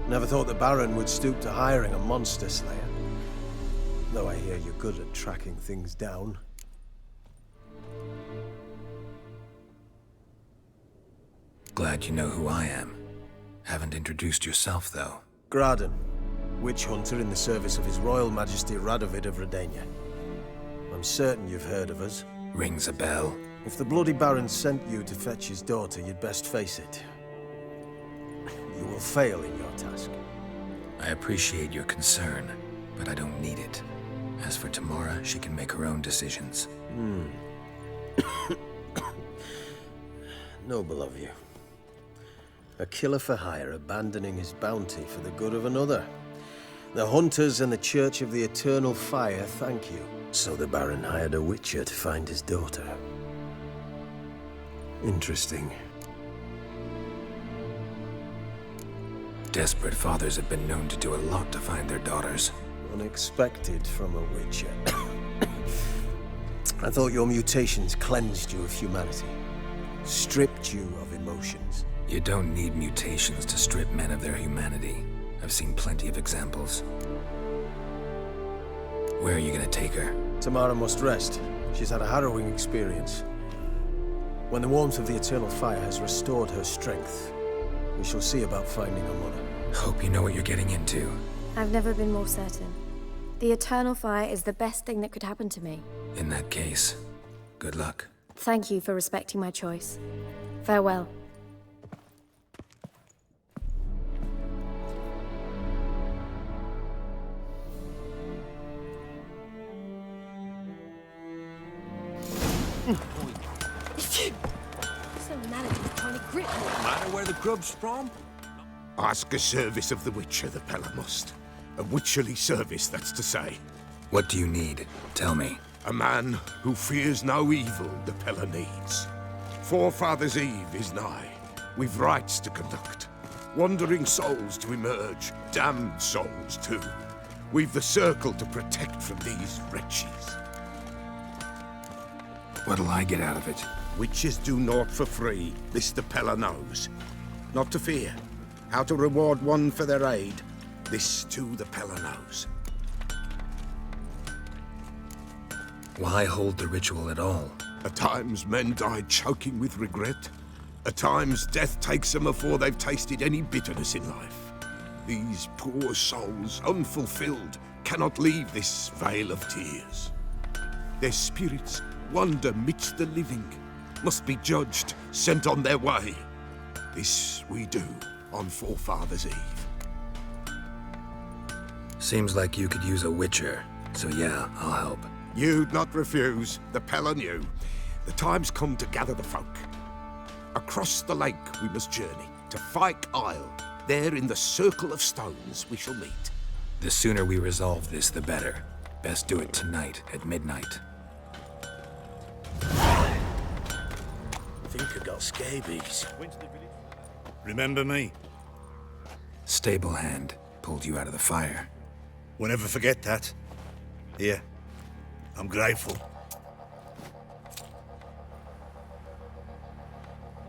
Never thought the Baron would stoop to hiring a monster slayer. Though I hear you're good at tracking things down. Glad you know who I am. Haven't introduced yourself, though. Graden, witch hunter in the service of His Royal Majesty Radovid of Redania. I'm certain you've heard of us. Rings a bell. If the Bloody Baron sent you to fetch his daughter, you'd best face it. You will fail in your task. I appreciate your concern, but I don't need it. As for Tamara, she can make her own decisions. Noble of you. A killer for hire abandoning his bounty for the good of another. The hunters and the Church of the Eternal Fire thank you. So the Baron hired a witcher to find his daughter. Interesting. Desperate fathers have been known to do a lot to find their daughters. Unexpected from a witcher. I thought your mutations cleansed you of humanity. Stripped you of emotions. You don't need mutations to strip men of their humanity. I've seen plenty of examples. Where are you gonna take her? Tamara must rest. She's had a harrowing experience. When the warmth of the eternal fire has restored her strength, we shall see about finding her mother. Hope you know what you're getting into. I've never been more certain. The eternal fire is the best thing that could happen to me. In that case, good luck. Thank you for respecting my choice. Farewell. Matter where the grub's from? Ask a service of the Witcher, the Pella must. A witcherly service, that's to say. What do you need? Tell me. A man who fears no evil the Pella needs. Forefathers' Eve is nigh. We've rites to conduct. Wandering souls to emerge. Damned souls, too. We've the circle to protect from these wretches. What'll I get out of it? Witches do naught for free, this the Pella knows. Not to fear. How to reward one for their aid, this too the Pella knows. Why hold the ritual at all? At times men die choking with regret. At times death takes them before they've tasted any bitterness in life. These poor souls, unfulfilled, cannot leave this vale of tears. Their spirits wander midst the living, must be judged, sent on their way. This we do on Forefathers' Eve. Seems like you could use a witcher, so yeah, I'll help. You'd not refuse, the Pella knew. The time's come to gather the folk. Across the lake we must journey, to Fyke Isle. There in the circle of stones we shall meet. The sooner we resolve this, the better. Best do it tonight, at midnight. I think I got scabies. Remember me? Stable hand pulled you out of the fire. We'll never forget that. Here, I'm grateful.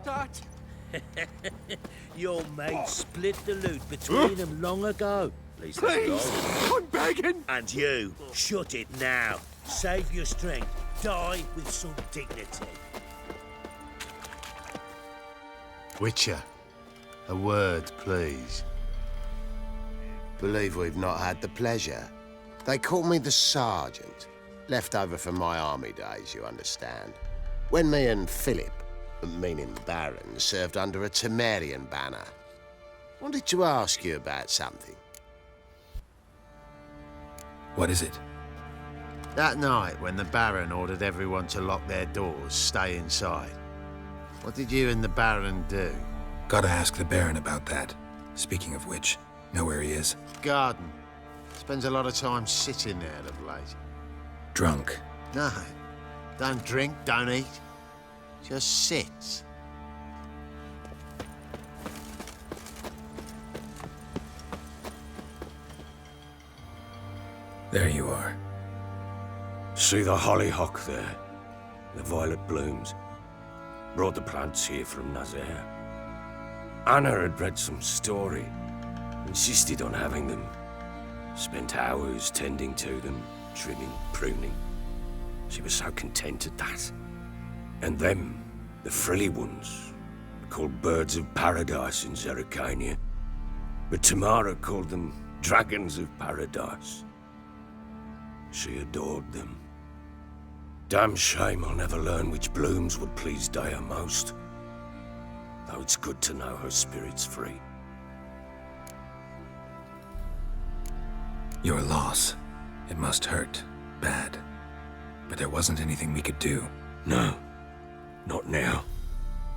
Dad! Your mate split the loot between them long ago. Please, I'm begging! And you, shut it now. Save your strength. Die with some dignity. Witcher, a word, please. Believe we've not had the pleasure. They call me the Sergeant. Left over from my army days, you understand. When me and Philip, meaning the Baron, served under a Temerian banner. Wanted to ask you about something. What is it? That night when the Baron ordered everyone to lock their doors, stay inside. What did you and the Baron do? Gotta ask the Baron about that. Speaking of which, know where he is? Garden. Spends a lot of time sitting there of late. Drunk. No. Don't drink, don't eat. Just sits. There you are. See the hollyhock there? The violet blooms. Brought the plants here from Nazaire. Anna had read some story. Insisted on having them. Spent hours tending to them, trimming, pruning. She was so content at that. And them, the frilly ones, are called birds of paradise in Zerrikania. But Tamara called them dragons of paradise. She adored them. Damn shame I'll never learn which blooms would please Dea most. Though it's good to know her spirit's free. Your loss. It must hurt. Bad. But there wasn't anything we could do. No. Not now.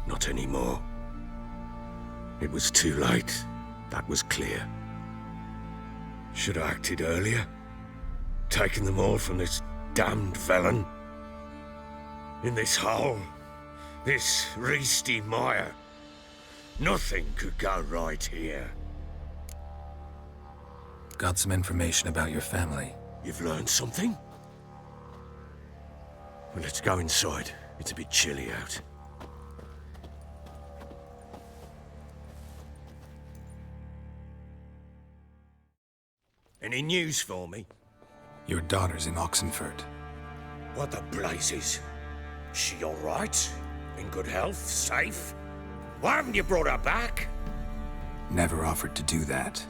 Not anymore. It was too late. That was clear. Should have acted earlier. Taken them all from this damned felon. In this hole. This reesty mire. Nothing could go right here. Got some information about your family. You've learned something? Well, let's go inside. It's a bit chilly out. Any news for me? Your daughter's in Oxenfurt. What the blazes? She all right? In good health? Safe? Why haven't you brought her back? Never offered to do that.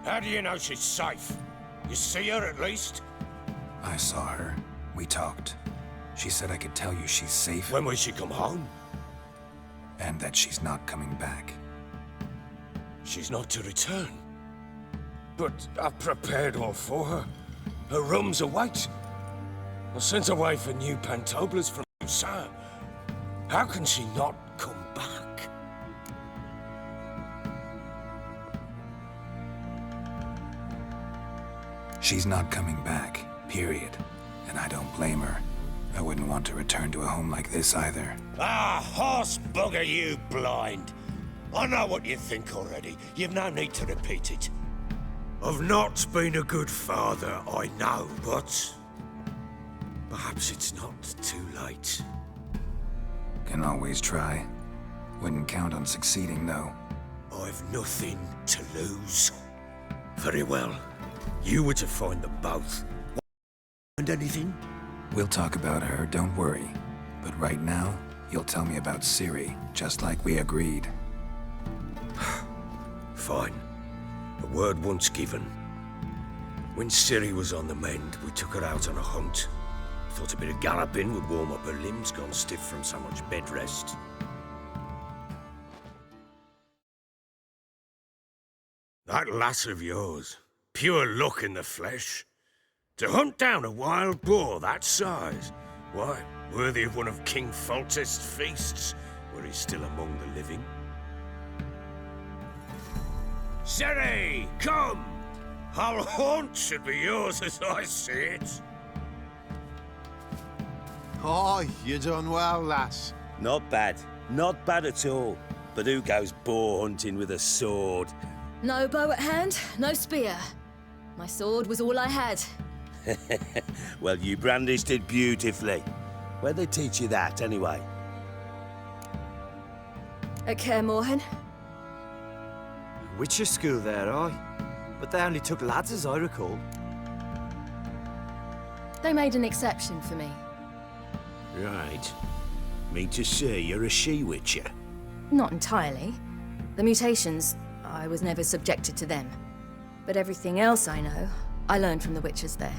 How do you know she's safe? You see her at least? I saw her. We talked. She said I could tell you she's safe. When will she come home? And that she's not coming back. She's not to return. But I've prepared all for her. Her rooms await. I sent away for new pantoblas from Toussaint. How can she not come back? She's not coming back, period. And I don't blame her. I wouldn't want to return to a home like this either. Ah, horse bugger you, blind. I know what you think already. You've no need to repeat it. I've not been a good father, I know, but perhaps it's not too late. Can always try. Wouldn't count on succeeding, though. I've nothing to lose. Very well. You were to find them both. And anything? We'll talk about her, don't worry. But right now, you'll tell me about Ciri, just like we agreed. Fine. A word once given. When Ciri was on the mend, we took her out on a hunt. Thought a bit of galloping would warm up her limbs, gone stiff from so much bed rest. That lass of yours, pure luck in the flesh. To hunt down a wild boar that size, why, worthy of one of King Foltest's feasts, were he still among the living. Ciri, come! Our haunt should be yours as I see it. Oh, you done well, lass. Not bad. Not bad at all. But who goes boar hunting with a sword? No bow at hand, no spear. My sword was all I had. Well, you brandished it beautifully. Where'd they teach you that, anyway? At Kaer Morhen. Witcher school there, aye. But they only took lads, as I recall. They made an exception for me. Right. Mean to say you're a she-witcher? Not entirely. The mutations, I was never subjected to them. But everything else I know, I learned from the witches there.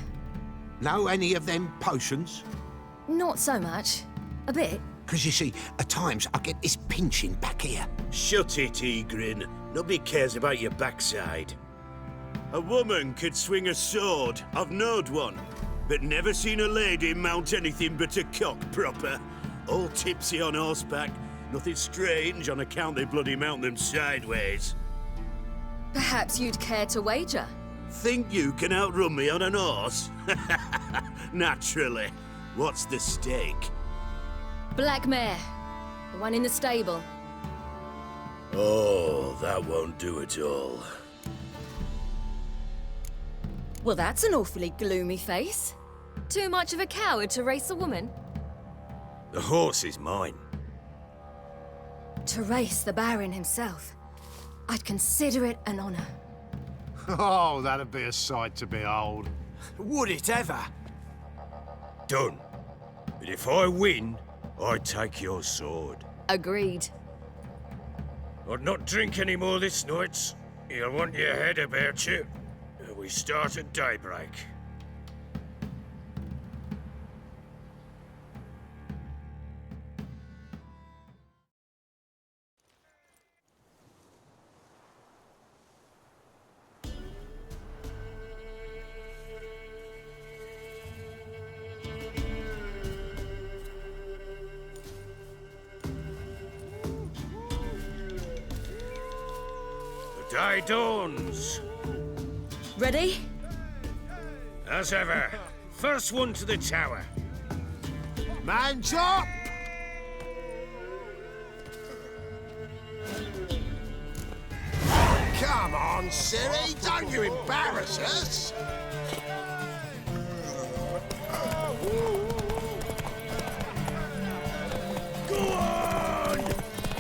Know any of them potions? Not so much. A bit. Because you see, at times I get this pinching back here. Shut it, Egrin. Nobody cares about your backside. A woman could swing a sword. I've knowed one. But never seen a lady mount anything but a cock proper. All tipsy on horseback. Nothing strange on account they bloody mount them sideways. Perhaps you'd care to wager? Think you can outrun me on an horse? Naturally. What's the stake? Black mare. The one in the stable. Oh, that won't do at all. Well, that's an awfully gloomy face. Too much of a coward to race a woman? The horse is mine. To race the Baron himself. I'd consider it an honor. Oh, that'd be a sight to behold. Would it ever? Done. But if I win, I take your sword. Agreed. I'd not drink any more this night. You'll want your head about you. We start at daybreak. The day dawns. Ready? As ever. First one to the tower. Man's up! Come on, Ciri, don't you embarrass us! Go on!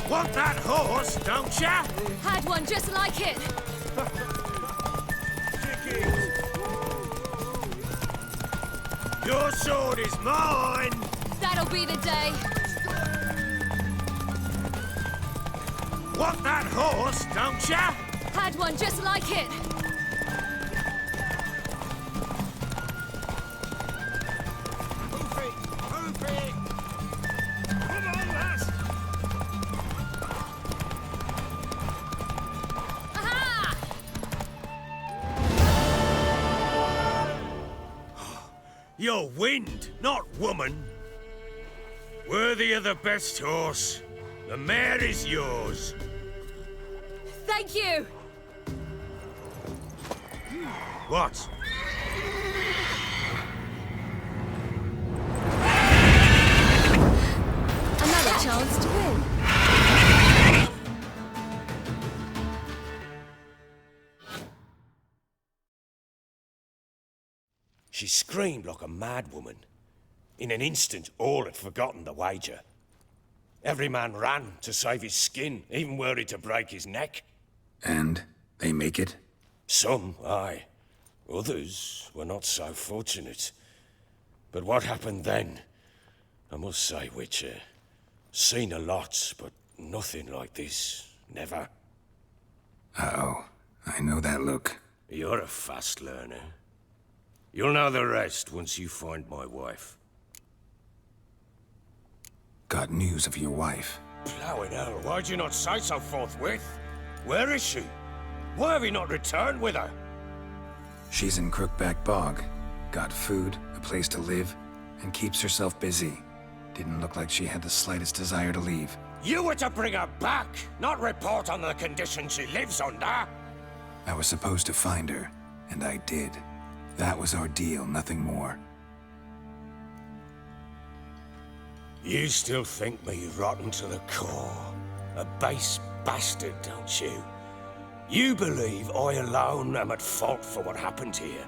Want that horse, don't ya? Had one just like it. Your sword is mine! That'll be the day. Want that horse, don't ya? Had one just like it. Hoof it! Hoof it! Come on, lass! Aha! You're wind, not woman. Worthy of the best horse. The mare is yours. Thank you. What? Another chance to win. She screamed like a mad woman. In an instant, all had forgotten the wager. Every man ran to save his skin, even were he to break his neck. And they make it? Some, aye. Others were not so fortunate. But what happened then? I must say, Witcher, seen a lot, but nothing like this. Never. Uh-oh. I know that look. You're a fast learner. You'll know the rest once you find my wife. Got news of your wife. Plowing hell, why'd you not say so forthwith? Where is she? Why have you not returned with her? She's in Crookback Bog. Got food, a place to live, and keeps herself busy. Didn't look like she had the slightest desire to leave. You were to bring her back, not report on the conditions she lives under. I was supposed to find her, and I did. That was our deal, nothing more. You still think me rotten to the core. A base bastard, don't you? You believe I alone am at fault for what happened here.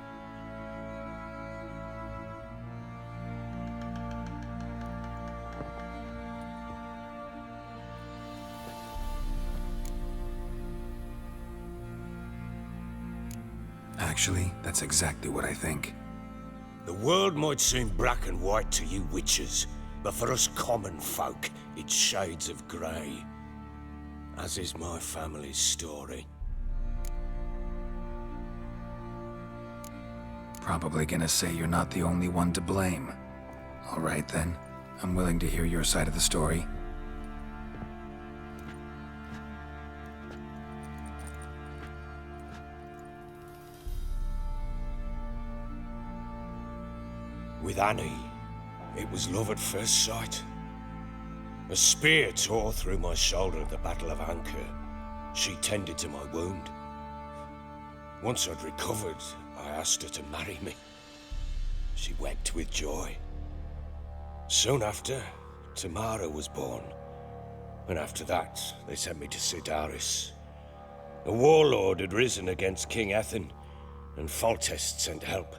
Actually, that's exactly what I think. The world might seem black and white to you witches, but for us common folk, it's shades of grey. As is my family's story. Probably gonna say you're not the only one to blame. All right then, I'm willing to hear your side of the story. With Annie, it was love at first sight. A spear tore through my shoulder at the Battle of Anchor. She tended to my wound. Once I'd recovered, I asked her to marry me. She wept with joy. Soon after, Tamara was born. And after that, they sent me to Sidaris. A warlord had risen against King Ethan, and Foltest sent help.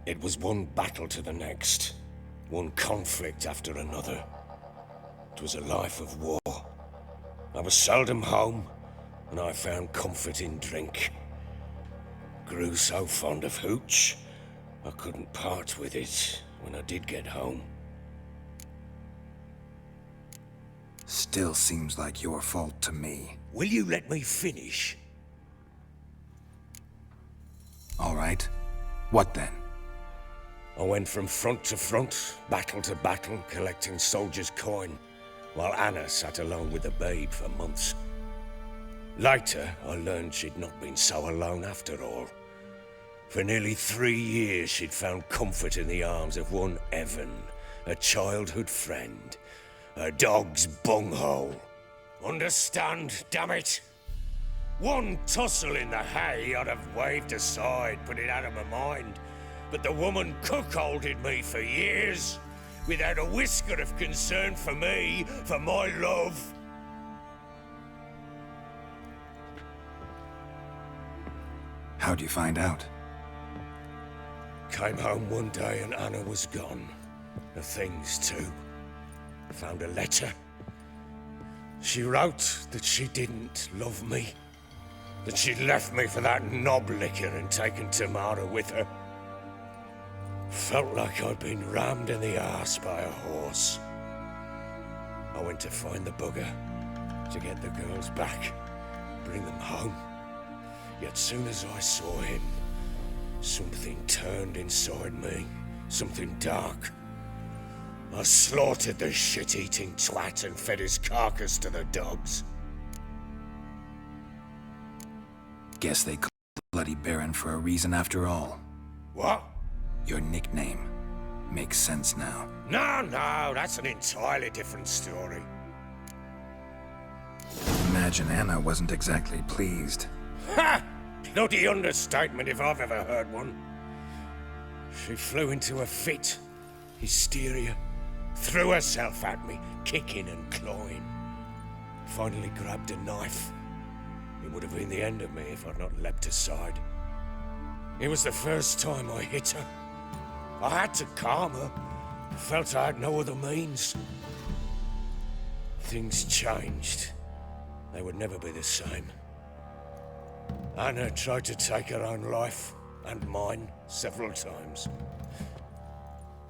It was one battle to the next, one conflict after another. It was a life of war. I was seldom home, and I found comfort in drink. Grew so fond of hooch, I couldn't part with it when I did get home. Still seems like your fault to me. Will you let me finish? All right. What then? I went from front to front, battle to battle, collecting soldiers' coin, while Anna sat alone with the babe for months. Later, I learned she'd not been so alone after all. For nearly 3 years, she'd found comfort in the arms of one Evan, a childhood friend, a dog's bunghole. Understand, damn it? One tussle in the hay I'd have waved aside, put it out of my mind. But the woman cuckolded me for years, without a whisker of concern for me, for my love. How'd you find out? Came home one day and Anna was gone. The things too. Found a letter. She wrote that she didn't love me. That she'd left me for that knob licker and taken Tamara with her. Felt like I'd been rammed in the arse by a horse. I went to find the bugger, to get the girls back, bring them home. Yet soon as I saw him, something turned inside me, something dark. I slaughtered the shit-eating twat and fed his carcass to the dogs. Guess they called the Bloody Baron for a reason after all. What? Your nickname. Makes sense now. No, that's an entirely different story. Imagine Anna wasn't exactly pleased. Ha! Bloody understatement if I've ever heard one. She flew into a fit, hysteria, threw herself at me, kicking and clawing. Finally grabbed a knife. It would have been the end of me if I'd not leapt aside. It was the first time I hit her. I had to calm her. Felt I had no other means. Things changed. They would never be the same. Anna tried to take her own life, and mine, several times.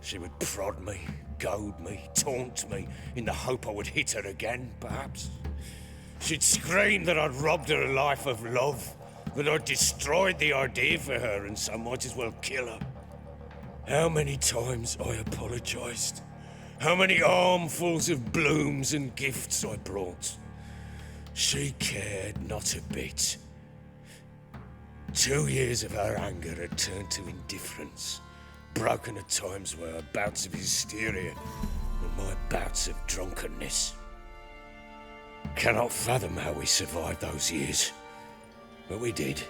She would prod me, goad me, taunt me, in the hope I would hit her again, perhaps. She'd scream that I'd robbed her life of love, that I'd destroyed the idea for her, and so might as well kill her. How many times I apologized. How many armfuls of blooms and gifts I brought. She cared not a bit. 2 years of her anger had turned to indifference, broken at times by her bouts of hysteria and my bouts of drunkenness. Cannot fathom how we survived those years, but we did.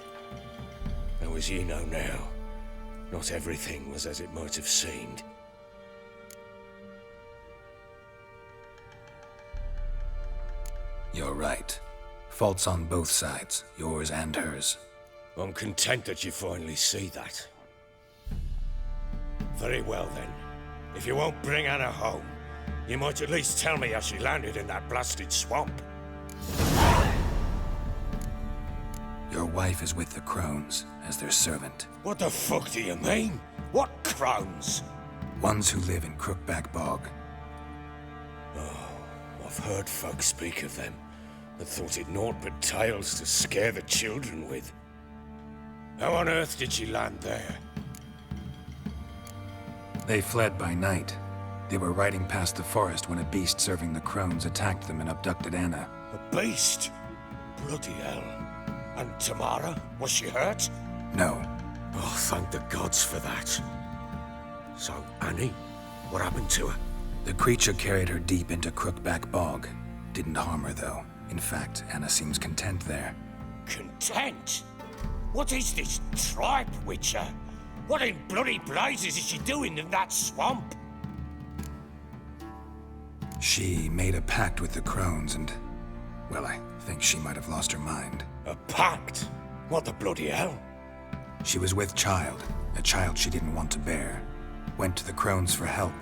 Though as you know now, not everything was as it might have seemed. You're right. Faults on both sides, yours and hers. I'm content that you finally see that. Very well then. If you won't bring Anna home, you might at least tell me how she landed in that blasted swamp. Your wife is with the Crones, as their servant. What the fuck do you mean? What Crones? Ones who live in Crookback Bog. Oh, I've heard folk speak of them, and thought it naught but tales to scare the children with. How on earth did she land there? They fled by night. They were riding past the forest when a beast serving the Crones attacked them and abducted Anna. A beast? Bloody hell. And Tamara? Was she hurt? No. Oh, thank the gods for that. So, Annie? What happened to her? The creature carried her deep into Crookback Bog. Didn't harm her, though. In fact, Anna seems content there. Content? What is this tripe, Witcher? What in bloody blazes is she doing in that swamp? She made a pact with the Crones and... well, I think she might have lost her mind. A pact? What the bloody hell? She was with child, a child she didn't want to bear. Went to the Crones for help.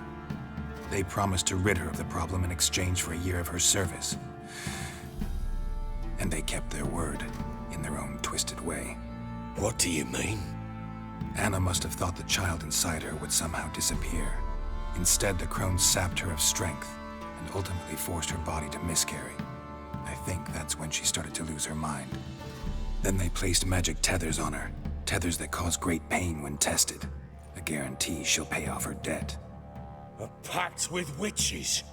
They promised to rid her of the problem in exchange for a year of her service. And they kept their word, in their own twisted way. What do you mean? Anna must have thought the child inside her would somehow disappear. Instead, the Crones sapped her of strength, and ultimately forced her body to miscarry. I think that's when she started to lose her mind. Then they placed magic tethers on her, tethers that cause great pain when tested. A guarantee she'll pay off her debt. A pact with witches?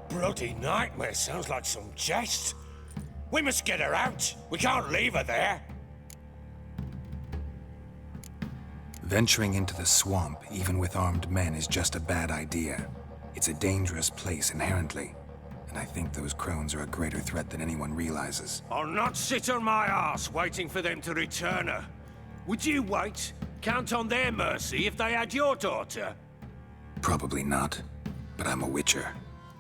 Bloody nightmare, sounds like some jest. We must get her out. We can't leave her there. Venturing into the swamp, even with armed men, is just a bad idea. It's a dangerous place inherently, and I think those Crones are a greater threat than anyone realizes. I'll not sit on my arse waiting for them to return her. Would you wait? Count on their mercy if they had your daughter? Probably not, but I'm a witcher.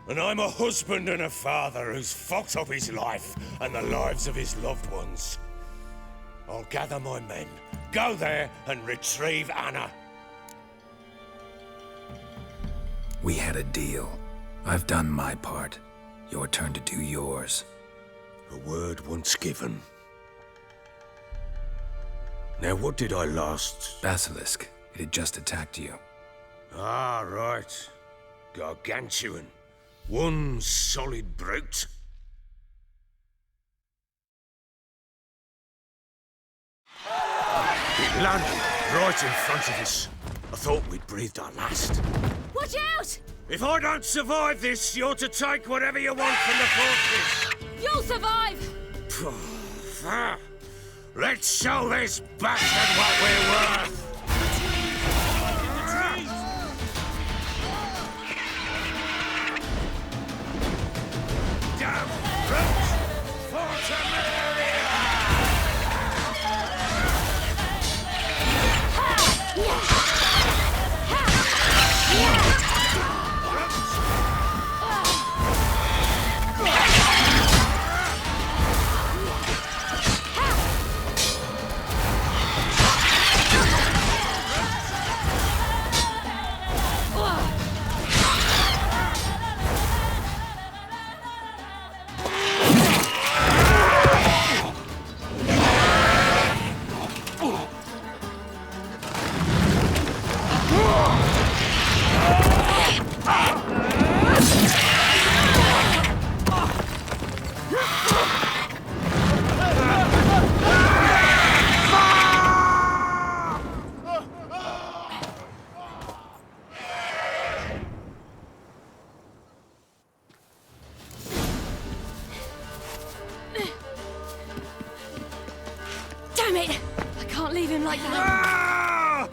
And I'm a husband and a father who's fucked up his life and the lives of his loved ones. I'll gather my men, go there and retrieve Anna. We had a deal. I've done my part. Your turn to do yours. A word once given. Now what did I last... Basilisk. It had just attacked you. Ah, right. Gargantuan. One solid brute. It landed right in front of us. I thought we'd breathed our last. Watch out! If I don't survive this, you're to take whatever you want from the fortress. You'll survive! Let's show this bastard what we're worth! Damn brute! Damn it! I can't leave him like that.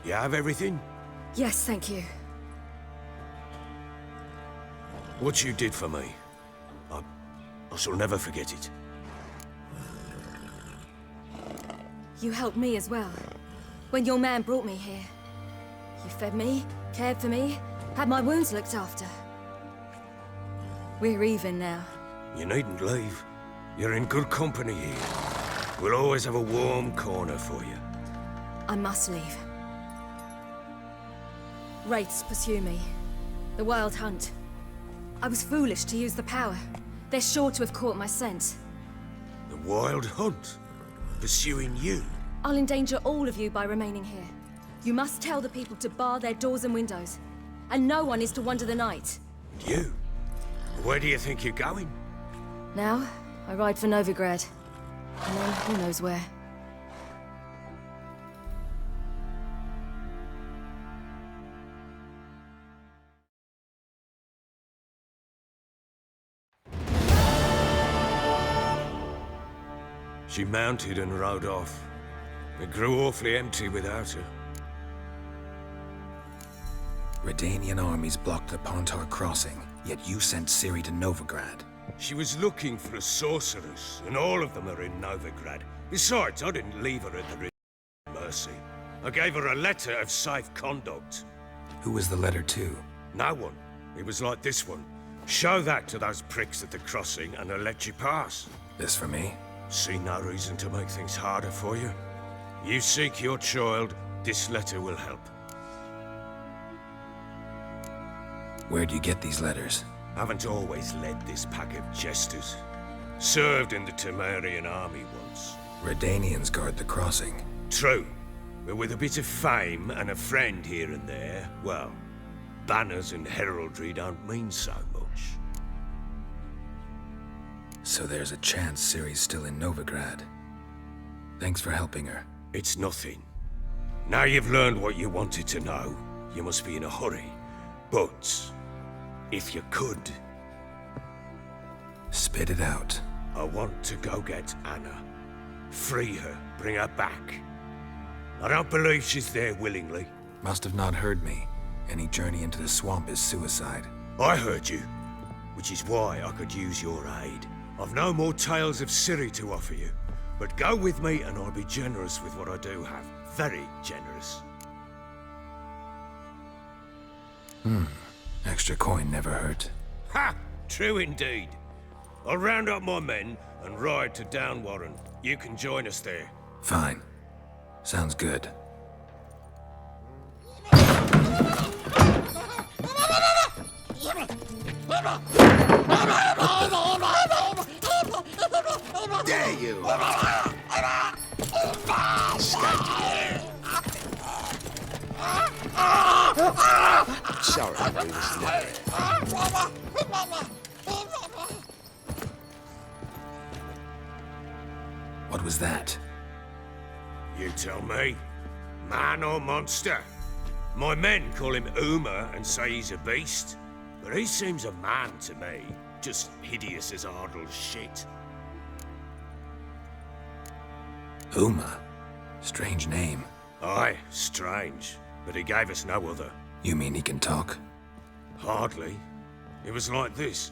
You have everything? Yes, thank you. What you did for me, I shall never forget it. You helped me as well. When your man brought me here. You fed me, cared for me, had my wounds looked after. We're even now. You needn't leave. You're in good company here. We'll always have a warm corner for you. I must leave. Wraiths pursue me. The Wild Hunt. I was foolish to use the power. They're sure to have caught my scent. The Wild Hunt? Pursuing you? I'll endanger all of you by remaining here. You must tell the people to bar their doors and windows. And no one is to wander the night. You? Where do you think you're going? Now, I ride for Novigrad. And then who knows where. She mounted and rode off. It grew awfully empty without her. Redanian armies blocked the Pontar crossing, yet you sent Ciri to Novigrad. She was looking for a sorceress, and all of them are in Novigrad. Besides, I didn't leave her at the mercy. I gave her a letter of safe conduct. Who was the letter to? No one. It was like this one. Show that to those pricks at the crossing and they'll let you pass. This for me? See no reason to make things harder for you. You seek your child, this letter will help. Where'd you get these letters? Haven't always led this pack of jesters. Served in the Temerian army once. Redanians guard the crossing. True, but with a bit of fame and a friend here and there, well, banners and heraldry don't mean so much. So there's a chance Ciri's still in Novigrad. Thanks for helping her. It's nothing. Now you've learned what you wanted to know, you must be in a hurry. But, if you could... Spit it out. I want to go get Anna. Free her, bring her back. I don't believe she's there willingly. Must have not heard me. Any journey into the swamp is suicide. I heard you, which is why I could use your aid. I've no more tales of Ciri to offer you, but go with me and I'll be generous with what I do have. Very generous. Extra coin never hurt. Ha! True indeed. I'll round up my men and ride to Downwarren. You can join us there. Fine. Sounds good. There you are. Escaped again. Sorry, we was there. What was that? You tell me. Man or monster? My men call him Uma and say he's a beast. But he seems a man to me. Just hideous as Ardle's shit. Uma? Strange name. Aye, strange. But he gave us no other. You mean he can talk? Hardly. It was like this.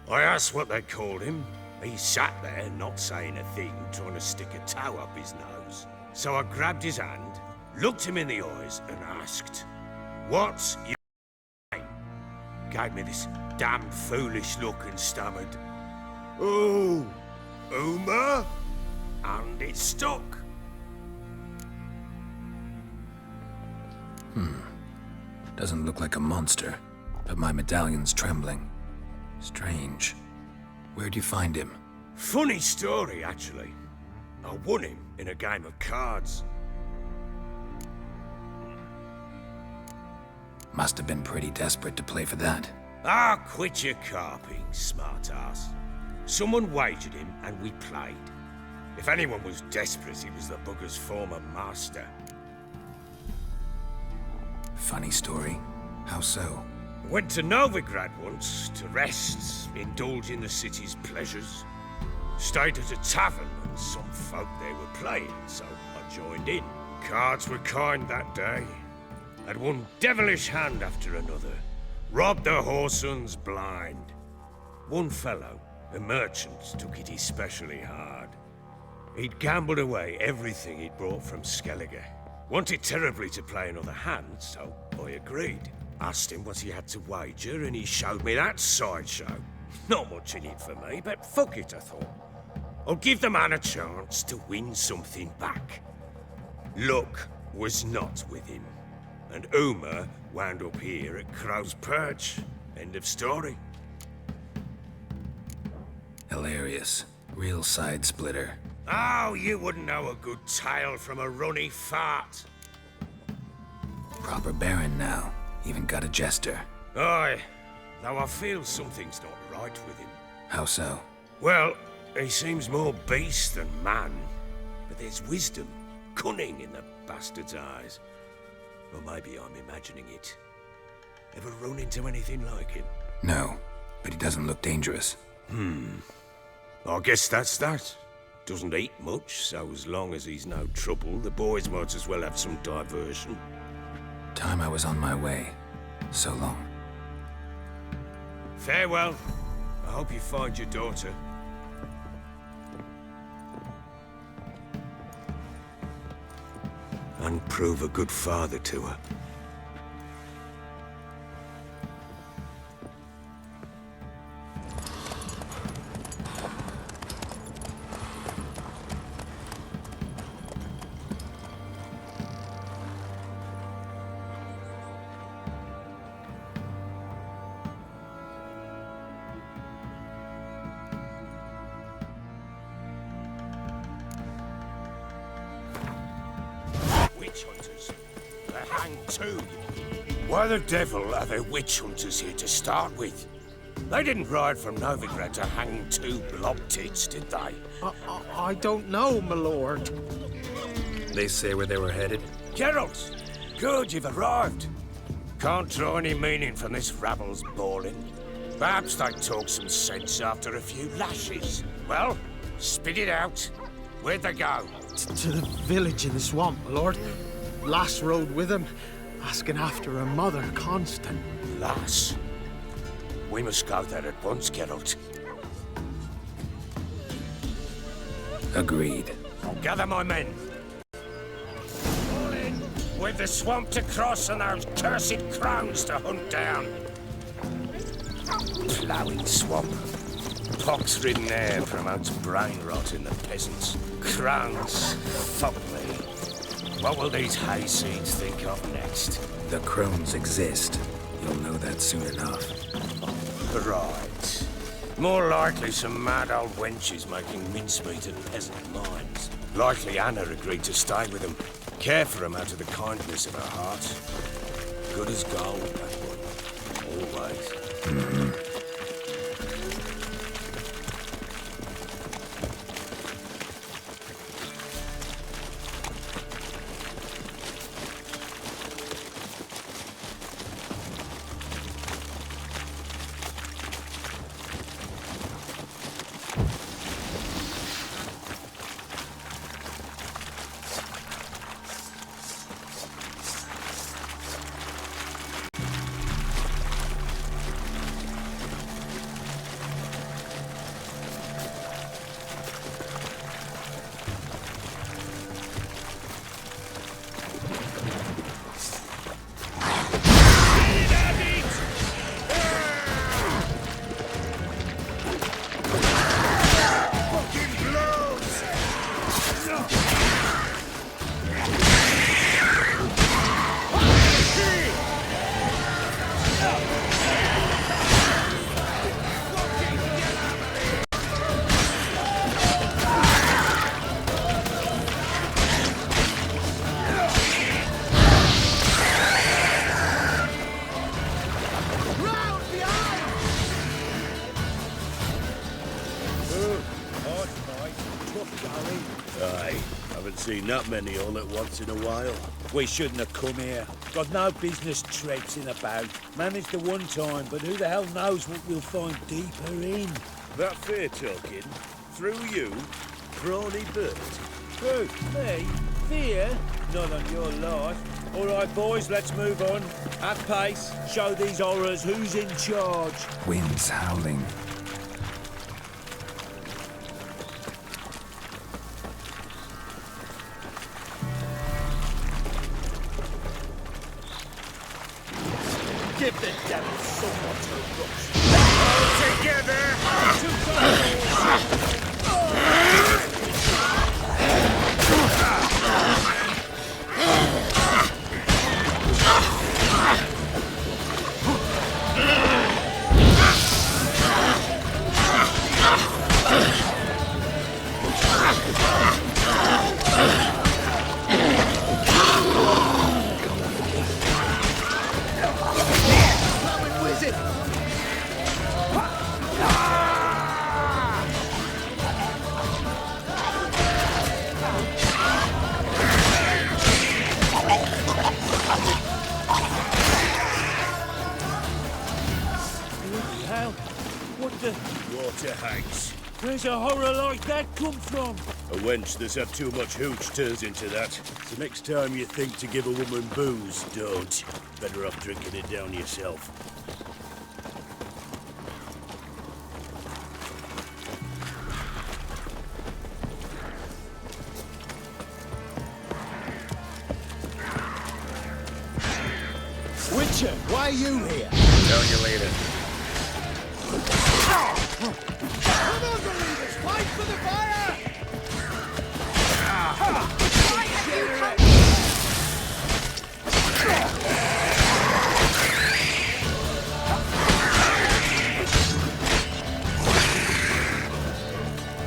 I asked what they called him. He sat there, not saying a thing, trying to stick a toe up his nose. So I grabbed his hand, looked him in the eyes, and asked, "What's your name?" Gave me this damn foolish look and stammered, "Oh, Uma?" And it stuck. Doesn't look like a monster, but my medallion's trembling. Strange. Where'd you find him? Funny story, actually. I won him in a game of cards. Must have been pretty desperate to play for that. Ah, quit your carping, smartass. Someone wagered him and we played. If anyone was desperate, he was the bugger's former master. Funny story. How so? Went to Novigrad once to rest, indulge in the city's pleasures. Stayed at a tavern and some folk there were playing, so I joined in. Cards were kind that day. Had one devilish hand after another. Robbed the whoresun's blind. One fellow, a merchant, took it especially hard. He'd gambled away everything he'd brought from Skellige. Wanted terribly to play another hand, so I agreed. Asked him what he had to wager, and he showed me that sideshow. Not much in it for me, but fuck it, I thought. I'll give the man a chance to win something back. Luck was not with him, and Uma wound up here at Crow's Perch. End of story. Hilarious. Real side splitter. Oh, you wouldn't know a good tale from a runny fart. Proper baron now. Even got a jester. Aye, though I feel something's not right with him. How so? Well, he seems more beast than man. But there's wisdom, cunning in the bastard's eyes. Or maybe I'm imagining it. Ever run into anything like him? No, but he doesn't look dangerous. I guess that's that. Doesn't eat much, so as long as he's no trouble, the boys might as well have some diversion. Time I was on my way. So long. Farewell. I hope you find your daughter. And prove a good father to her. Why the devil are there witch hunters here to start with? They didn't ride from Novigrad to hang two blob tits, did they? I don't know, my lord. They say where they were headed? Geralt! Good, you've arrived. Can't draw any meaning from this rabble's bawling. Perhaps they talk some sense after a few lashes. Well, spit it out. Where'd they go? To the village in the swamp, my lord. Lass rode with him, asking after her mother, Constant. Lass? We must go there at once, Geralt. Agreed. I'll gather my men. All in, with the swamp to cross and those cursed crones to hunt down. Ploughing swamp. Pox-ridden air promotes brain rot in the peasants. Crones, fuck me. What will these hayseeds think of next? The crones exist. You'll know that soon enough. Right. More likely some mad old wenches making mincemeat at peasant mines. Likely Anna agreed to stay with them. Care for them out of the kindness of her heart. Good as gold, that one. Always. Mm-hmm. Seen that many all at once in a while. We shouldn't have come here. Got no business traipsing about. Managed the one time, but who the hell knows what we'll find deeper in. That fair talking? Through you? Brawny bird? Who? Me? Fear? Not on your life. All right, boys, let's move on. At pace. Show these horrors who's in charge. Winds howling. Give the devil someone to rush. All together! Where's a horror like that come from? A wench that's had too much hooch turns into that. So next time you think to give a woman booze, don't. Better off drinking it down yourself. Witcher, why are you here? Tell you later. Come on, believers! Fight for the fire! Why have you come?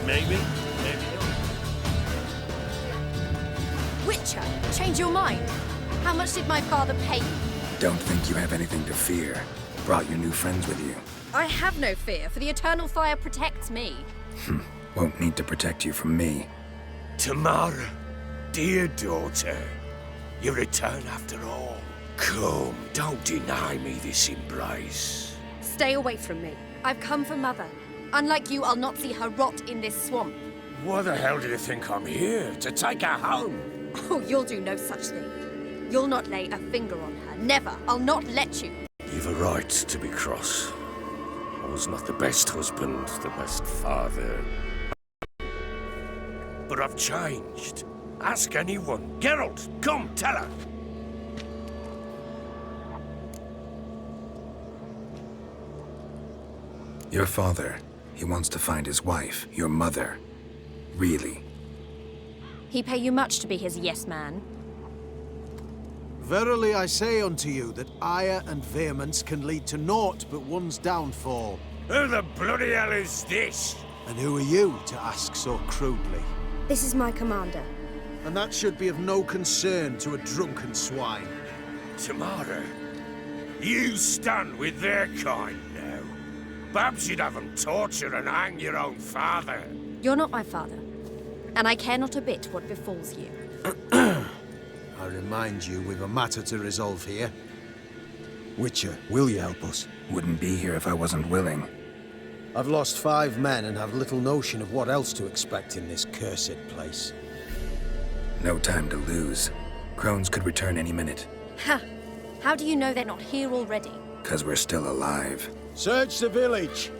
Maybe, maybe not. Witcher, change your mind. How much did my father pay you? Don't think you have anything to fear. Brought your new friends with you. I have no fear, for the eternal fire protects me. Won't need to protect you from me. Tamara, dear daughter, you return after all. Come, don't deny me this embrace. Stay away from me. I've come for Mother. Unlike you, I'll not see her rot in this swamp. Why the hell do you think I'm here? To take her home? Oh, you'll do no such thing. You'll not lay a finger on her. Never. I'll not let you. You've a right to be cross. I was not the best husband, the best father. But I've changed. Ask anyone. Geralt, come, tell her. Your father, he wants to find his wife, your mother. Really. He pay you much to be his yes man. Verily I say unto you that ire and vehemence can lead to naught but one's downfall. Who the bloody hell is this? And who are you to ask so crudely? This is my commander. And that should be of no concern to a drunken swine. Tamara, you stand with their kind now. Perhaps you'd have them torture and hang your own father. You're not my father, and I care not a bit what befalls you. I remind you, we've a matter to resolve here. Witcher, will you help us? Wouldn't be here if I wasn't willing. I've lost 5 men and have little notion of what else to expect in this cursed place. No time to lose. Crones could return any minute. Ha! How do you know they're not here already? 'Cause we're still alive. Search the village!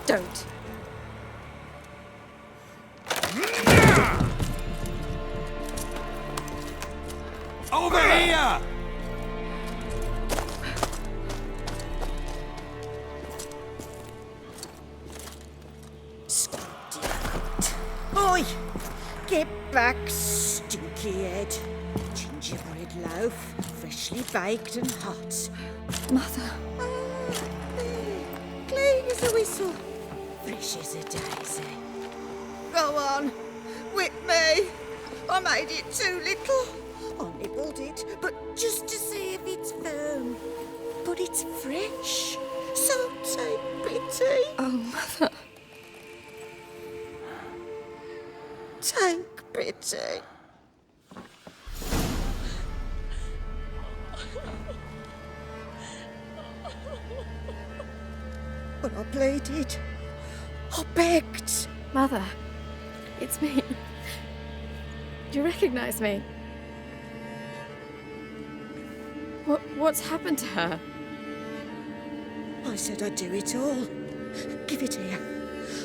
Don't. Over here! Oi! Get back, stinky head. Gingerbread loaf, freshly baked and hot. Mother. Clean as a whistle, fresh as a daisy. Go on, whip me. I made it too little. I nibbled it, but just to see if it's firm. But it's fresh, so take pity. Oh, Mother. Take pity. But I pleaded. I begged. Mother, it's me. Do you recognize me? What's happened to her? I said I'd do it all. Give it here.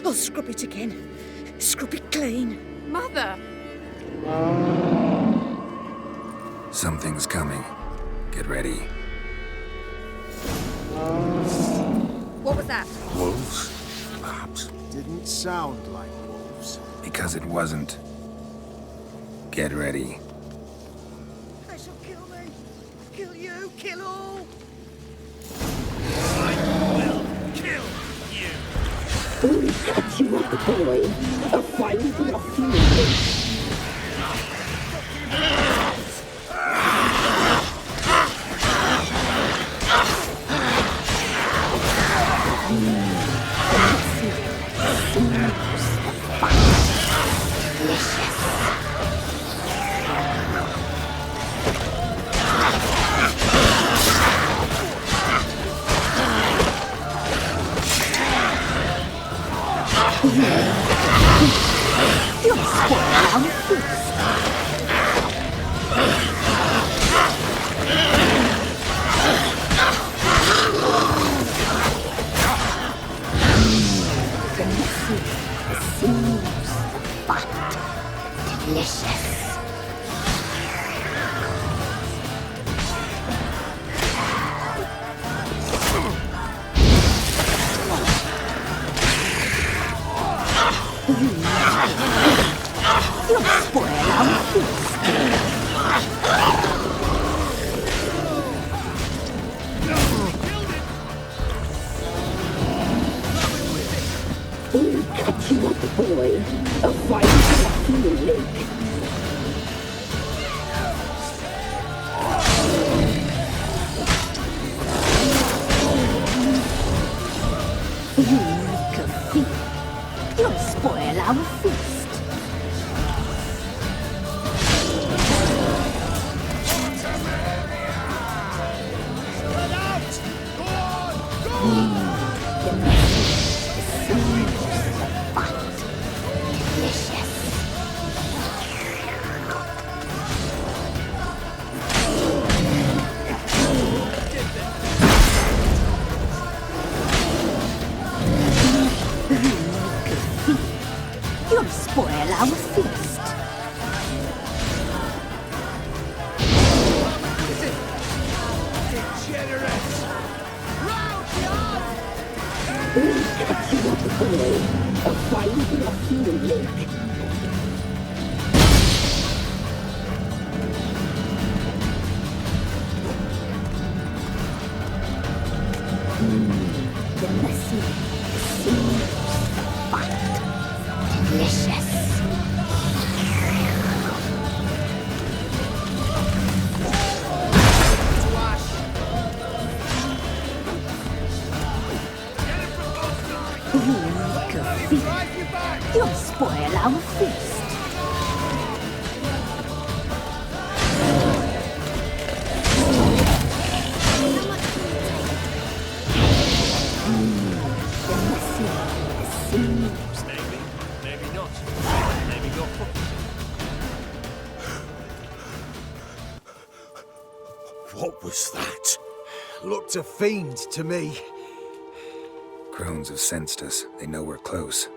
I'll scrub it again. Scrub it clean. Mother! Something's coming. Get ready. What was that? Wolves? Perhaps. Didn't sound like wolves. Because it wasn't. Get ready. They shall kill me. Kill you. Kill all. I will kill you. We cut you up, boy. A fight for your fury. You'll spoil our feast. The seams, the fat, delicious. You'll spoil our feast. We'll cut you up, boy. A fight off in the lake. You make a thief. You'll spoil our feast. You'll spoil our feast. We'll cut you up, boy. A fine rock in the lake. The messy, seamless, fat, delicious. You make a feast. You'll spoil our feast. The messy, the seamless. Maybe not. Maybe not. What was that? Looked a fiend to me. Crones have sensed us. They know we're close.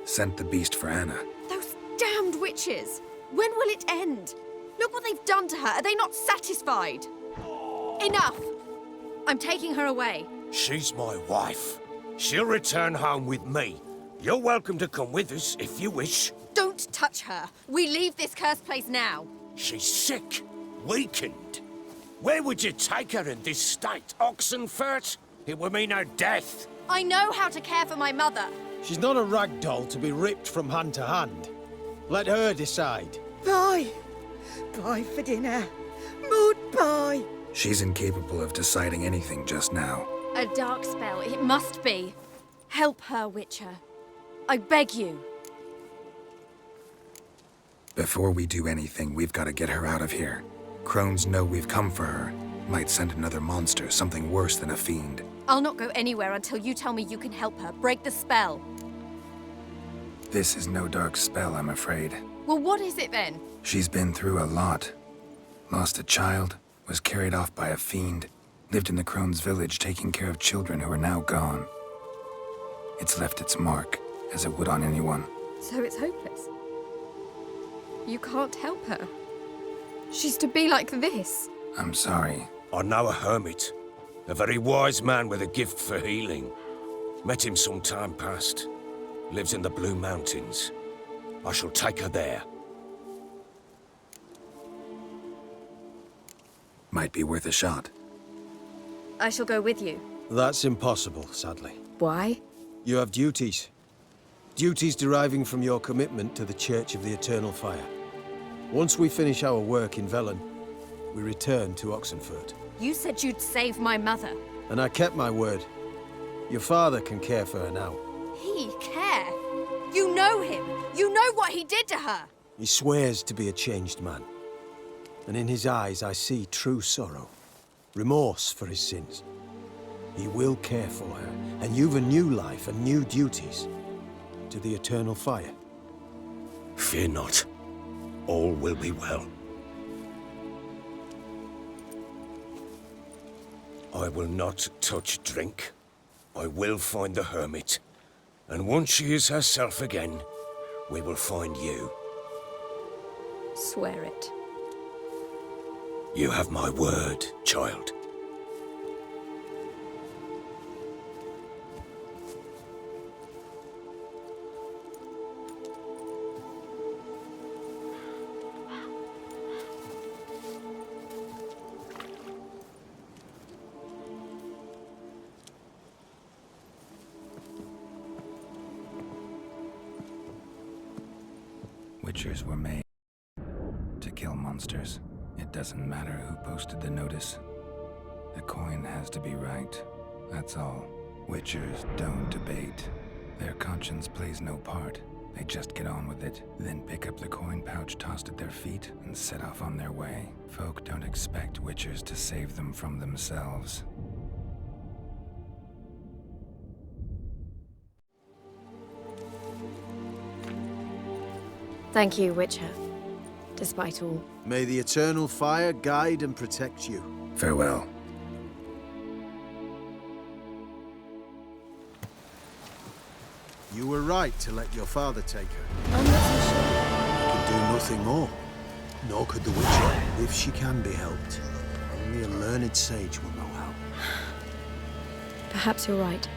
Sent the beast for Anna. Those damned witches! When will it end? Look what they've done to her. Are they not satisfied? Enough! I'm taking her away. She's my wife. She'll return home with me. You're welcome to come with us if you wish. Don't touch her. We leave this cursed place now. She's sick, weakened. Where would you take her in this state? Oxenfurt? It would mean her death. I know how to care for my mother. She's not a rag doll to be ripped from hand to hand. Let her decide. Bye. Bye for dinner. Mood bye. She's incapable of deciding anything just now. A dark spell, it must be. Help her, Witcher. I beg you. Before we do anything, we've got to get her out of here. Crones know we've come for her. Might send another monster, something worse than a fiend. I'll not go anywhere until you tell me you can help her. Break the spell. This is no dark spell, I'm afraid. Well, what is it then? She's been through a lot. Lost a child, was carried off by a fiend, lived in the Crones village taking care of children who are now gone. It's left its mark, as it would on anyone. So it's hopeless. You can't help her. She's to be like this. I'm sorry. I know a hermit. A very wise man with a gift for healing. Met him some time past. Lives in the Blue Mountains. I shall take her there. Might be worth a shot. I shall go with you. That's impossible, sadly. Why? You have duties. Duties deriving from your commitment to the Church of the Eternal Fire. Once we finish our work in Velen, we return to Oxenfurt. You said you'd save my mother. And I kept my word. Your father can care for her now. He care? You know him. You know what he did to her. He swears to be a changed man. And in his eyes I see true sorrow. Remorse for his sins. He will care for her, and you've a new life and new duties. To the Eternal Fire. Fear not. All will be well. I will not touch drink. I will find the hermit. And once she is herself again, we will find you. Swear it. You have my word, child. Witchers were made to kill monsters. It doesn't matter who posted the notice. The coin has to be right. That's all. Witchers don't debate. Their conscience plays no part. They just get on with it, then pick up the coin pouch tossed at their feet and set off on their way. Folk don't expect Witchers to save them from themselves. Thank you, Witcher. Despite all. May the eternal fire guide and protect you. Farewell. You were right to let your father take her. I'm not so sure. You can do nothing more. Nor could the Witcher, if she can be helped. Only a learned sage will know how. Perhaps you're right.